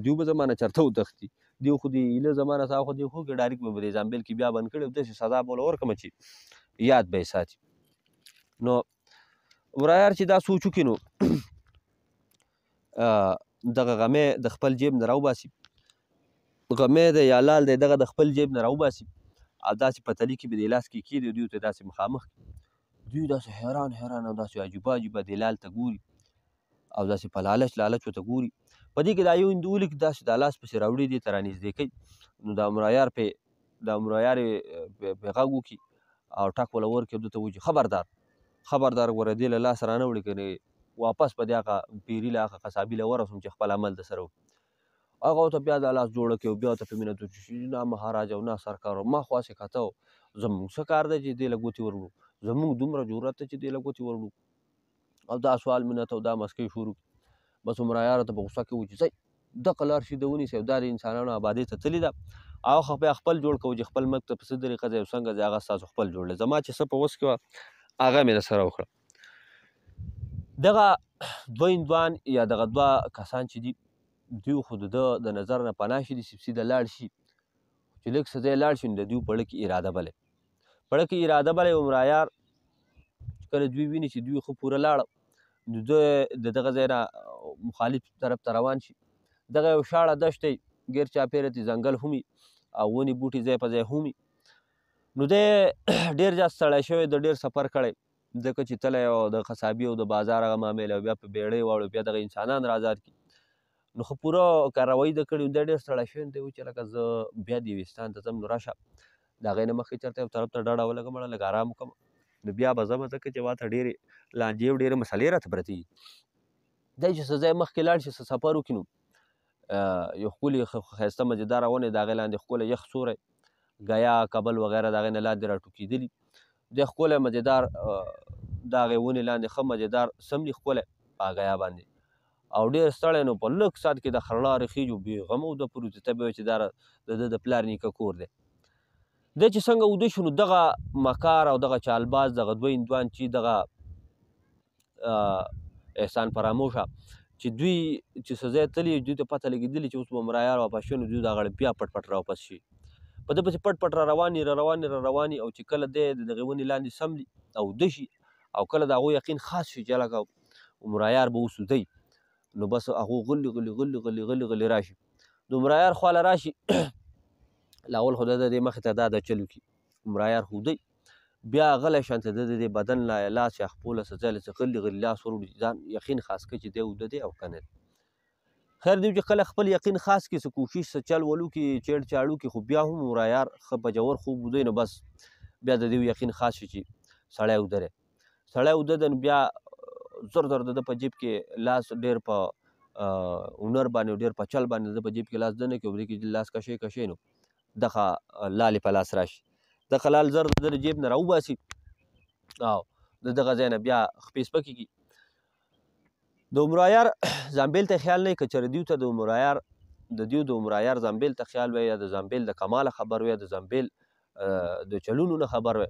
دیو به زما نه چېرته وتښتي دیو خو د ایله زما نه ساخوا دیو خو کې ډایرکټ به په دې زامبیل کې بیا بند کړی او داسې سزا به ورله ورکړمه چې یاد به یې ساتي نو عمرایار چې دا سوچ وکړي نو دغه غمی د خپل جیب نه راوباسي غمی دی یا لال دی دغه د خپل جیب نه راوباسي او داسې په تلي کې به دې لاس کې کښېږدي دیو ته داسې مخامخ دوی داسې حیران او داسې عجیبه عجیبه دې لال ته ګوري او داسې په لالچ ورته ګوري په دې کې دا یو هندو ولي داسې دا لاس پسې راوړي دې ته رانږدې کوي نو د عمرایار یې پې غږ وکړي او ټک وله ورکړي ده ته وایي چې خبردار ګوره دې له لاسه رانه وړي که واپس په دې هغه پیري له هغه قصابي له ورسوم چې خپل عمل در سره وکړي هغه ورته بیا دا لاس جوړه کړي او بیا ورته په مینه چې نه مهاراجا او نه سرکار ما خو هسې کته زموږ څه کار دی چې دې له ګوتې ور وړو زموږ دومره جرأت دی چې دې له ګوتې ور وړو او دا سوال منت او دا مسکۍ شروع بس عمرایار ته په غوسه کې وایي چې ځئ دغه لار سیده ونیسئ او دا د انسانانو آبادۍ ته تللې ده او بیا خپل جوړ کوو چې خپل ملک ته په څه طریقه ځئ او څنګه ځئ هغه ستاسو خپل جوړ دی زما چې څه په وس کې وه هغه مې درسره وکړه دغه دوه هندوان یا دغه دوه کسان چې دي دوی خو د ده د نظر نه پناه شي دي سیده لاړ شي چې لږ څه ځای لاړ شي نو د دوی په زړه کې اراده بلی عمرایار کله دوی ویني چې دوی خو پوره لاړه نو ده د دغه ځای نه مخالف طرف ته روان شي دغه یو شاړه دشت دی ګیر چاپېره ترې ځنګل هم وي او ونې بوټي ځای په ځای هم وي نو دی ډېر زیات ستړی شوی د ډېر سفر کړی ځکه چې تلی او د قصابي او د بازار هغه معاملې او بیا په بیړۍ واړو بیا دغه انسانان را آزاد کړي نو خو پوره کاروایي ده کړې دی ډېر ستړی شوی دی وایي چې لکه زه بیا دیوستان ته ځم نو راشه د هغې نه مخکې چېرته یو طرف ته ډډه ولګم مړه لږ ارام وکړم نو بیا به ځمه ځکه چې ماته ډېرې لانجې او ډېرې مسلې راته پرتې دي دی چې څه ځای مخکې لاړ شي څه سفر وکړي نو یو ښکلې ښایسته مزېداره ونې د هغې لاندې ښکلی یخ سوری ګیا کبل وغیره د هغې نه لاندې راټوکېدلي دی ښکلی مزېدار د هغې ونې لاندې ښه مزېدار سملي ښکلی په ګیا باندې او ډېر ستړی نو په لږ ساعت کې د خرلارې خېجو بېغمه وده پر وځي ته به وایې چې دا د ده د پلار نیکه کور دی دی چې څنګه وده شو نو دغه مکار او دغه چالباز دغه دوه هندوان چې دغه احسان فراموشه چې دوی چې څه ځای تللي دوی ته پته لګېدلې چې اوس به عمرایار واپس شوی نو دوی د هغه بیا پټ را واپس شي په ده پسې پټ را رواني او چې کله دی د دغې ونې لاندې سملي او وده شي او کله د هغوی یقین خاص شي چې لکه عمرایار به اوس وده نو بس هغو غلي راشي د عمرایار خواله راشي لاول خو د دې مخې ته دا چل وکړي عمرایار خو وده بیا غلی شانته د دې بدن لاس یا خپله څه ځای له څه غلي لاس ور وړي ځان یقین خاص کړي چې دی وده دی او که نه خیر دی چې کله خپل یقین خاص کړي څه کوشش څه چل ولو کړي چیړ چاړ وکړي خو بیا هم عمرایار ښه په جوور خوب وده نو بس بیا د دې یقین خاص شي چې سړی وده دی نو بیا زر د ده په جیب کې لاس ډېر په هنر باندې ډېر په چل باندې د په جیب کې لاس دننه کړي او دې کې لاس کشی نو دغه لالې په لاس راشي دغه لال زر د ده جیب نه راوباسي او د دغه ځای نه بیا خپې سپکې کړي د عمرایار زامبیل ته خیال نه وي که چېرې دیو ته د عمرایار زامبیل ته خیال وی یا د زامبیل د کماله خبر وی یا د زامبیل د چلونو نه خبر وی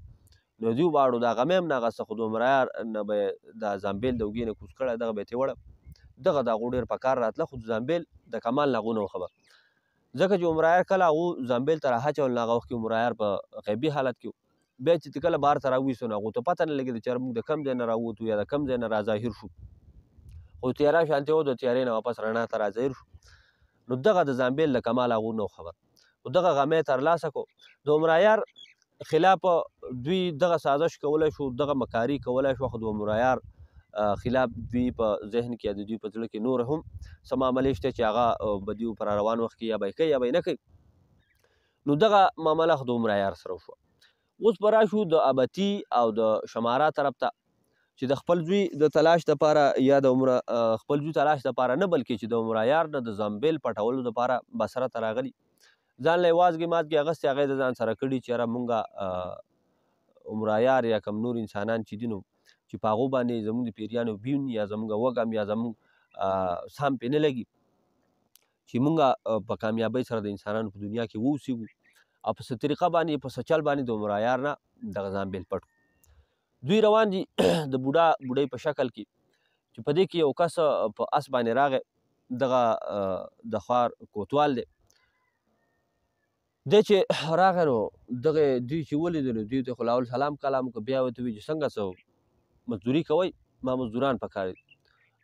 نو دیو باړو دا غمې هم نه اخسته خو د عمرایار نه به دا زامبیل د اوږې نه کوز کړی دغه به یې ترې وړه دغه د هغو ډېر په کار راتله خو د زامبیل د کمال نه هغو نه و خبر ځکه چې عمرایار کله هغو زامبیل ته راهچول نو هغه وخت کې عمرایار په غیبي حالت کې بیا چې کله بهر ته راویستو نو هغو ته پته نه لګېده چې موږ د کم ځای نه راووتو یا د کم ځای نه راظاهر شو خو تیاره شانتې و د تیارې نه واپس رڼا ته راظاهر شو نو دغه د زامبیل د کمال هغو نه خبر خو دغه غمی یې ترلاسه کړو د عمرایار خلاف دوی دغه سازش کولی شو دغه مکاري کولی شو خو د عمرایار خلاف دوی په ذهن کې یا د دوی په زړه کې نور هم څه معاملې شته چې هغه به دوی په روان وخت کې یا به یې کوي یا به یې نه کوي نو دغه معامله خو د عمرایار سره وشوه اوس به راشو د ابتي او د شماره طرف ته چې د خپل زوی د تلاش دپاره یا د خپل زوی تلاش دپاره نه بلکې چې د عمرایار نه د زامبیل پټولو دپاره بصره ته راغلي ځان له یې وازګې مازګې اغوستې هغه د ځان سره کړي چې یاره مونږه عمرایار یا کوم نور انسانان چې دي نو چې په هغو باندې زموږ د پیریانو بیون یا زموږ وږم یا زموږ سام پرې نه لګي چې مونږ په کامیابۍ سره د انسانانو په دنیا کې واوسېږو او په څه طریقه باندې په څه چل باندې د عمر عیار نه دغه ځان بیل پټ کړو. دوی روان دي د بوډۍ په شکل کې چې په دې کې یو کس په اس باندې راغی دغه د خوار کوتوال دی چې راغی نو دغه دوی چې ولیدل دوی ته خو لاول سلام کلام وکړه بیا ورته وویل چې څنګه څه مزدوري کوئ ما مزدوران پکار دي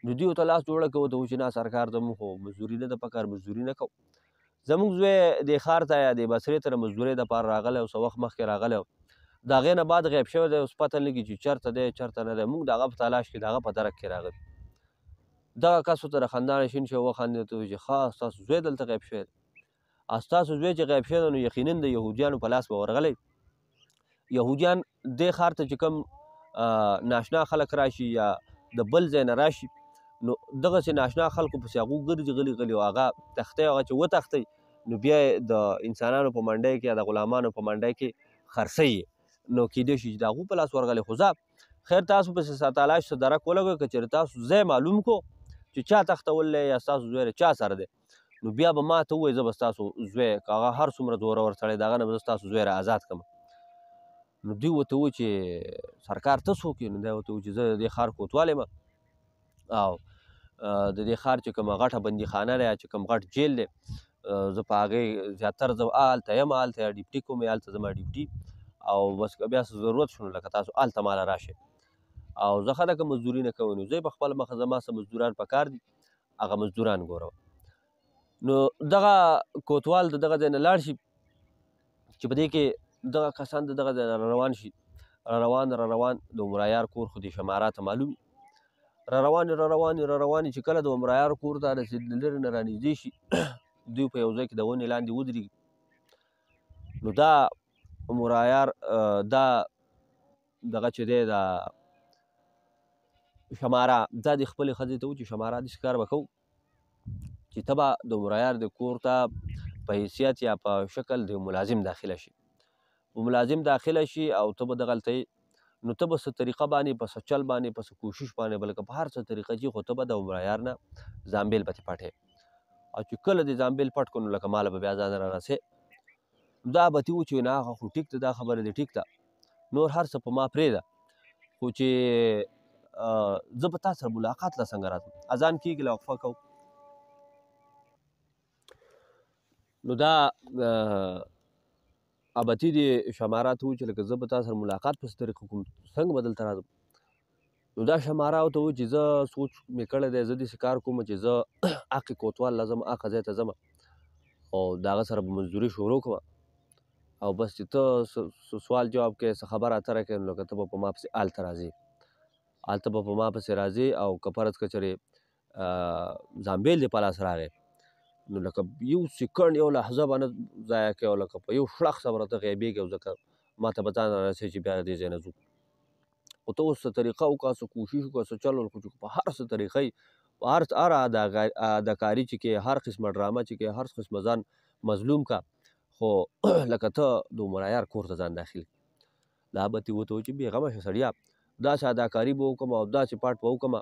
نو دوی ورته لاس جوړه کړه ورته وویل چې نه سرکار زموږ خو مزدوري نه ده پکار مزدوري نه کوو زموږ زوی دې ښار ته یا دې بصرې ته د مزدورۍ دپاره راغلی او څه وخت مخکې راغلی و د هغې نه بعد غیب شوی دی اوس پته نه لګي چې چېرته دی چېرته نه دی موږ د هغه په تلاش کې د هغه په درک کې راغلي دغه کس ورته د خندا نه شین شو وخندېد ورته وویل چې ښه ستاسو زوی دلته غیب شوی دی او ستاسو زوی چې غیب شوی دی نو یقینا د یهودیانو په لاس به ورغلی یهودیان دې ښار ته چې کوم ناشنا خلک راشي یا د بل ځای نه راشي نو دغسې ناشنا خلکو پسې هغوی ګرځي غلي غلي او هغه تښتئ هغه چې وتښتئ نو بیا د انسانانو په منډۍ کې یا د غلامانو په منډۍ کې خرڅوي نو کیدای شي چې د هغو په لاس ورغلی خو زه خیر تاسو پسې تلاش څه درک ولګوئ که چېرې تاسو ځای معلوم کو چې چا تښتولی یا ستاسو زوی چا سره دی نو بیا به ما ته ووایي زه به ستاسو زوی که هغه هر څومره زورور سړی د هغه نه به زه ستاسو زوی را آزاد کړم نو دوی ورته ووایي چې سرکار ته څوک یې نو دی ورته ووایي چې زه د دې ښار کوتوال یم او د دې ښار چې کومه غټه بندیخانه ده یا چې کوم غټ جیل دی زه په هغې زیاتره زه هلته یم هلته یا ډیپټي کوم یا هلته زما ډیپټي او بس که بیا څه ضرورت شو نو لکه تاسو هلته ماله راشئ او زه ښه ده که مزدوري نه کوئ نو زه په خپله مخه زما څه مزدوران پکار دي هغه مزدوران ګوروه نو دغه کوتوال د دغه ځای نه لاړ شي چې په دې کې دغه کسان د دغه ځای نه روان شي را روان د عمر عیار کور خو دې شمارا ته معلوم را روان چې کله د عمر عیار کور ته رسېدل لرې نه رانږدې شي دوی په یو ځای کې د ونې لاندې ودرېږي نو دا عمر عیار دا دغه چې دی دا شماره دا د خپلې ښځې ته و چې شماره داسې کار به کوو چې ته به د عمر عیار د کور ته په حیثیت یا په شکل د ملازم داخله شي ملازم داخله شي او ته به دغلته نو ته به څه طریقه باندې په څه چل باندې په څه کوشش باندې بلکې په هر څه طریقه چې خو ته به د عمر عیار نه ځانبیل پتې پټې او چې کله دې ځانبیل پټ کړو نو لکه ماله به بیا ځان را رسې دا به تې وچوي نه هغه خو ټیک ده دا خبره دې ټیک ده نور هر څه په ما پرېږده خو چې زه به تا سره ملاقات له څنګه راځم اذان کېږي له وقفه کوو نو دا ابتي دې شماره ته ووایي چې لکه زه به تا سره ملاقات په څه طریقه کوم څنګه به دلته راځم نو دا شماره ورته ووایي چې زه سوچ مې کړی دی زه داسې کار کوم چې زه هغې کوتوال له ځم هغه ځای ته ځم او د هغه سره به مزدوري شروع کړم او بس چې ته سوال جواب کوې څه خبره اتره کوې نو لکه ته به په ما پسې هلته راځې هلته به په ما پسې راځې او که فرض که چېرې ځانبیل دې په لاس راغی نو لکه یو سیکنډ یو لحظه به نه ضایع کوې او لکه په یو شړخ سره به ته غیبېږې او ځکه ما ته به ځان را رسوي چې بیا دې ځای نه ځو خو ته اوس څه طریقه وکړه څه کوشش وکړه څه چل وکړو په هر څه طریقه په هر اداکاري چې کې هر قسمه ډرامه چې کې هر قسمه ځان مظلوم کا خو لکه ته د عمر عیار کور ته ځان داخل دا به تې ورته وایي چې بېغمه شه سړیه داسې اداکاري به وکړم او داسې پاټ به وکړم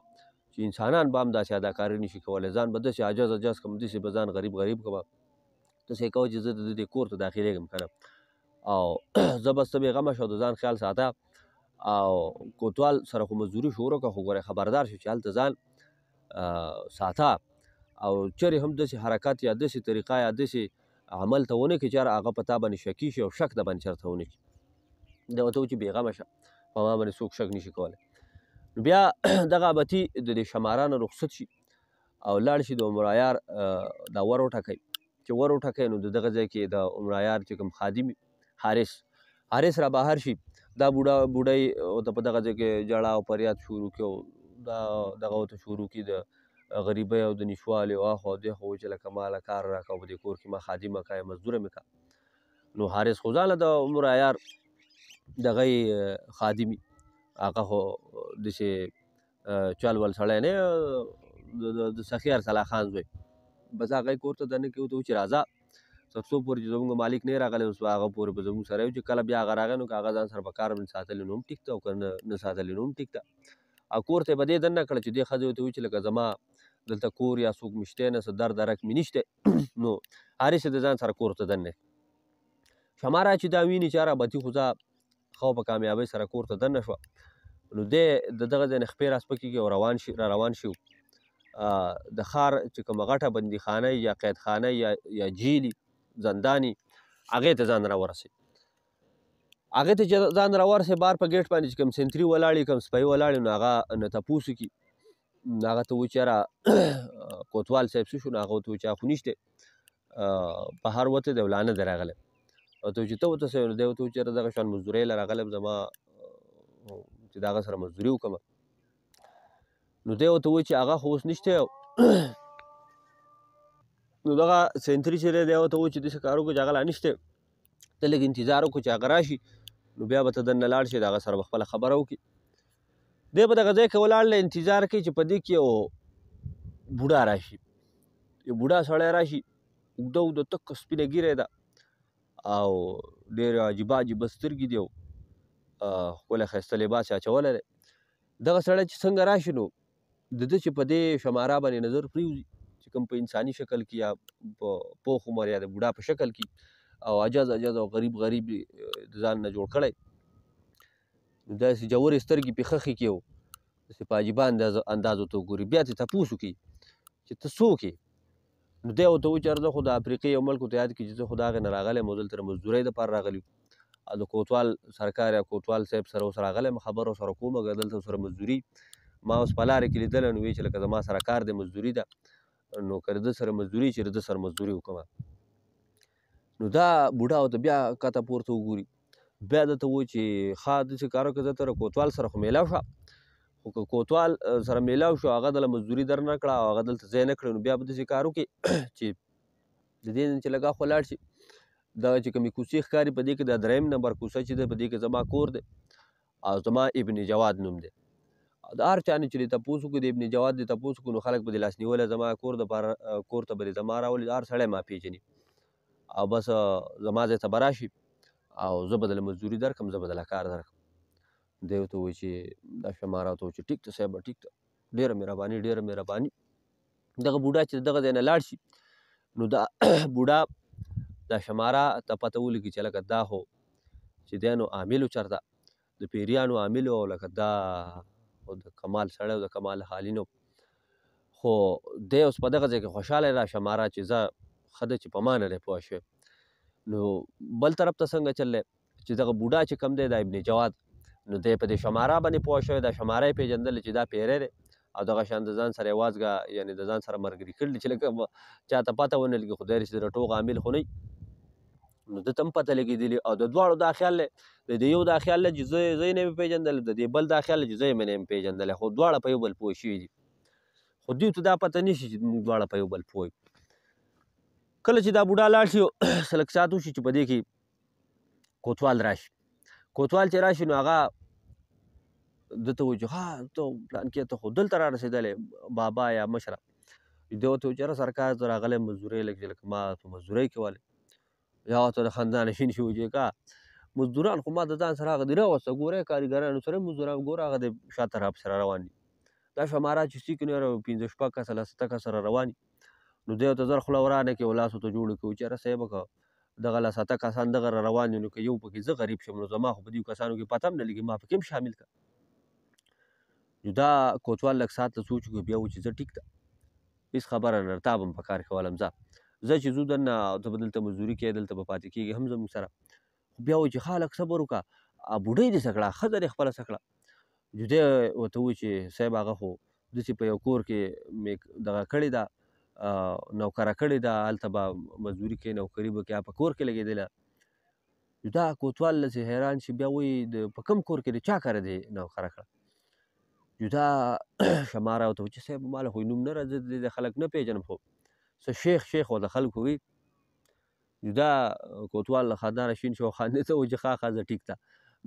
چې انسانان به هم داسې اداکاري نشي کولی ځان به داسې عجز کړم داسې به ځان غریب کړم داسې یې کوه چې زه د دې کور ته داخلېږم که نه او زه بس ته بېغمه شه د ځان خیال ساته او کوتوال سره خو مزدوري شروع کړه خو ګورې خبردار شو چې هلته ځان ساته او چېرې هم داسې حرکت یا داسې طریقه یا داسې عمل ته ونه کړي چې هغه په تا باندې شکي شي او شک د باندې چېرته ونه کړي دا ورته و چې بېغمه شه په ما باندې څوک شک نشي کولی نو بیا دغه ابتي د دې شماره نه رخصت شي او لاړ شي د عمر عیار دا ور وټکوي چې ور وټکوي نو د دغه ځای کې د عمر عیار چې کوم خادم حارث را بهر شي دا بوډۍ ورته په دغه ځای کې ژړا او فریاد شروع کړي او دا دغه ورته شروع کړي د غریبۍ او د نشوالي او اخوا او دېخوا وایي چې لکه ماله کار راکړه په دې کور کې ما خادمه کړه یا مزدوره مې کړه نو حارث خو ځانله د عمر عیار دغه خادمي هغه خو داسې چل ول سړی نه د سخي ارسلا خان زوی بس هغه یې کور ته دننه کې ورته وایي چې راځه تر څو پورې چې زموږ مالک نه راغلی اوس به هغه پورې به زموږ سره یو چې کله بیا هغه راغی نو که هغه ځان سره په کار باندې ساتلی نو هم ټیک ده او که نه ساتلی نو هم ټیک ده. او کور ته یې به دې دننه کړه چې دې ښځې ورته ووایي چې لکه زما دلته کور یا څوک مې شتی نه څه درد درک مې نشتی نو هر څه د ځان سره کور ته دننه شماره چې دا ویني چې یاره بتي خو زه ښه په کامیابۍ سره کور ته دننه شوه نو دی د دغه ځای نه خپې راسپکېږي او روان شي د ښار چې کومه غټه بندیخانه یا قیدخانه یا جیل زنداني هغې ته ځان راورسوي. هغې ته چې ځان راورسوي بار په ګیټ باندې چې کوم سنتري ولاړ وي کوم سپی ولاړ وي نو هغه نه تپوس وکړي هغه ته ووایي چې یاره کوتوال صاحب څه شو نو هغه ورته ووایي چې خو نشتی بهر وتی دی او لا نه دی راغلی ورته وایي چې ته ورته څه وایې نو دی ورته وایي چې یاره دغه شان مزدورۍ له راغلی یم زما چې د هغه سره مزدوري وکړمه نو دی ورته وایي چې هغه خو اوس نشتی نو دغه سنتري چې دی ورته وایي چې داسې کار وکړه چې هغه لا نشتی ته لږ انتظار وکړو چې هغه راشي نو بیا به ته دننه لاړ شي د هغه سره به خپله خبره وکړي. دی به دغه ځای کې ولاړ له انتظار کوي چې په دې کې یو بوډا راشي یو بوډا سړی راشي اوږده اوږده تکه سپینه ږیره ده او ډېر عجیبه سترګې دي او ښکلی ښایسته لباس یې اچولی دی. دغه سړی چې څنګه راشي نو د ده چې په دې شماره باندې نظر پرېوځي چې کوم په انساني شکل کې یا په پوخ عمر یا د بوډا په شکل کې او عجز او غریب د ځان نه جوړ کړی نو داسې جوورې سترګې پې خښې کړي او داسې په عجیبه انداز ورته وګوري بیا ترې تپوس وکړي چې ته څوک یې نو دی ورته وایي چې زه خو د افریقې یو ملک ورته یاد کړي چې زه خو د هغې نه راغلی یم او دلته د مزدورۍ دپاره راغلی او د کوتوال سرکار یا کوتوال صاحب سره اوس راغلی یم خبره ورسره کوم اګر دلته ورسره مزدوري ما اوس په لارې کې لیدلی نو وایي چې لکه زما سره کار دی مزدوري ده نو که د ده سره مزدوري چې د ده سره مزدوري وکړمه نو دا بوډا ورته بیا کته پورته وګوري بیا درته وایي چې ښه داسې کار وکړه زه ته کوتوال سره خو میلاو شه خو که کوتوال سره میلاو شو هغه دله مزدوري در نه کړه او هغه دلته ځای نه کړی نو بیا به داسې کار وکړي چې د دې نه چې لږ اخوا لاړ شي دغه چې کومې کوڅې ښکاري په دې کې دا 3 نمبر کوڅه چې ده په دې کې زما کور دی او زما ابن جواد نوم دی او د هر چا نه چې دې تپوس وکړو د ابن جواد دې تپوس وکړو نو خلک به دې لاس نیولی زما کور دپاره کور ته به دې زما راولي هر سړی ما پېژني او بس زما ځای ته به راشي او زه به دله مزدوري درکړم زه به دله کار درکړم. دی ورته وایي چې دا شماره ورته وایي چې ټیک ده صاحبه ټیک ده ډېره مهرباني دغه بوډا چې دغه ځای نه لاړ شي نو دا بوډا دا شماره ته پته ولګي چې لکه دا خو چې دی نو عامل و چېرته د پیریانو عامل و او لکه دا د کمال سړی او د کمال حالینو خو دی اوس په دغه ځای کې خوشحاله دا شماره چې زه ښه ده چې په ما نه دی پوه شوی نو بل طرف ته څنګه چل دی چې دغه بوډا چې کم دی دا ابن جواد نو دی په دې شماره باندې پوه شوی دا شماره یې پېژندلی چې دا پیری دی او دغه شان د ځان سره یې وازګه یعنې د ځان سره ملګري کړي چې لکه چاته پته ونه لګي خدای رسي د ټوغ عامل خو نه نو ده ته هم پته لګېدلي او د دواړو دا خیال دی د دې یو دا خیال دی چې زه یې نه یم پېژندلی د دې بل دا خیال دی چې زه یې نه یم پېژندلی خو دواړه په یو بل پوه شوي دي خو دوی ته دا پته نه شي چې موږ دواړه په یو بل پوه یو. کله چې دا بوډا لاړ شي څه لږ ساعت وشي چې په دې کې کوتوال راشي چې راشي نو هغه ده ته وایي چې ها ته پلانکې ته خو دلته را رسېدلی بابا یا مشره دی ورته وایي چې یاره سرکار زه راغلی یم مزدورۍ لکه ما په مزدورۍ کې والی یا ورته د خندا نه شین شي وایي چې کا مزدوران خو ما د ځان سره هغه دې راوسته ګورئ کارګرانو سره مزدوران ګوره هغه د شاته سره روان دي دا شماره چې څي کړي 15 شپږ کسه لس کسه سره روان دي نو دی ورته زر خوله ورانه کړي او لاس ورته جوړ کړي چې یاره صاحبه که دغه لساته کسان دغه روان دي نو که یو پکې زه غریب شم نو زما خو په دې کسانو کې پته هم نه لګي ما پکې هم شامل کړه. نو دا کوتوال لږ ساعت ته سوچ وکړو بیا و چې زه ټیک ده هېڅ خبره نه تا به م په کار کولم زه چې ځو دننه ته به دلته مزدوري کوې دلته به پاتې کېږي هم زموږ سره خو بیا وایي چې ښه لږ صبر وکړه بوډۍ دې څه کړه ښځه دې خپله څه کړه نو دی ورته وایي چې صاحب هغه خو داسې په یو کور کې مې دغه کړې ده نوکره کړې ده هلته به مزدوري کوي نوکري به کوي په کور کې لګېدله نو دا کوتوال لسې حیران شي بیا وایي په کوم کور کې د چا کره دې نوکره کړه نو دا شماره ورته وایي چې صاحب ما له خو نوم نه راځي د خلک نه پېژنم خو څه شیخ ورته خلکو وي نو دا کوتوال له خندا نه شین شو او خاندې ته وایي چې ښه ښځه ټیک ده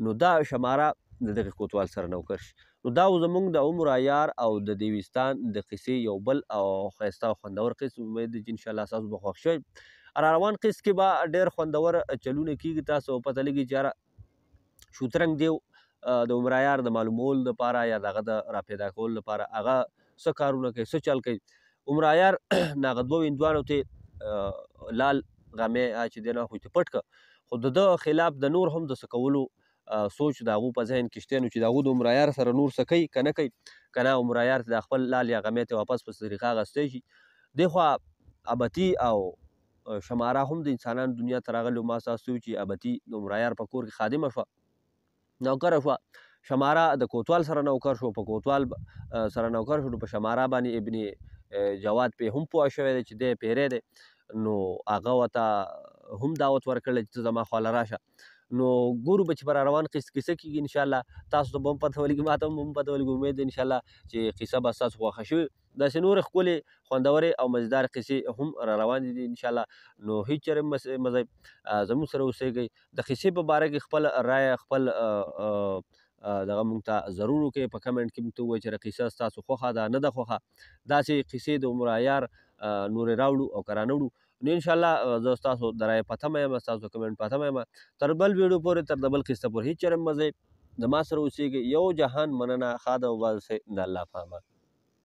نو دا شماره د دغې کوتوال سره نوکر شي. نو دا و زموږ د عمر عیار او د دیوستان د قصې یو بل او ښایسته او خوندور قسم امید دی چې انشاءالله ستاسو به خوښ شوی را روان قسط کې به ډېر خوندور چلونه کېږي. تاسو پته لګي چې یاره شوترنګ دیو د عمر عیار د معلومولو دپاره یا د هغه د راپیدا کولو لپاره هغه څه کارونه کوي، څه چل کوي. عمر عیار د هغه دوو هندوانو ته لال غمی چې دی نه خو یې پټ کړه، خو د ده خلاف د نور هم د څه کولو سوچ د هغو په ذهن کې شته نو چې د هغو د عمر عیار سره نور څه کوي که نه کوي، که نه عمر عیار ته د خپل لال یا غمی ته واپس په طریقه اخیستی شي. دې خوا ابتي او شماره هم د انسانانو دنیا ته راغلي. ما تاسو ته چې ابتي د عمر عیار په کور کې خادمه شوه، نوکره شوه. شماره د کوتوال سره نوکر شو، په کوتوال سره نوکر شو، په شماره باندې ابن جواد پې هم پوه شوی دی چې دی پیری دی، نو هغه ورته هم دعوت ورکړی چې ته زما خواله راشه. نو ګورو به چې به را روان قسط کیسه کېږي انشاءالله. تاسو ته به هم پته ولګي، ما ته هم پته ولګي. امید دی انشاءالله چې قیصه به ستاسو خوښه شوې. داسې نورې ښکلې خوندورې او مزیدار قیصې هم را روانې دي انشاءالله. نو هېڅ چېرې مه ځئ، زموږ سره اوسېږئ. د قیصې په باره کې خپل رایه، خپل دغه موږ ته ضرور وکړئ. په کمنټ کې موږ ته ووایئ چې قیصه ستاسو خوښه ده نه ده خوښه. داسې قیصې د عمر عیار نورې راوړو او که رانه وړو نو انشاءالله زه ستاسو د رایې په تمه یم، ستاسو د کمنټ په تمه یم. تر بل ویډیو پورې، تر د بل قصه پورې هېڅ چېرې مه ځئ، د ما سره اوسېږئ. یو جهان مننه. ښه ده او بس د الله په امان.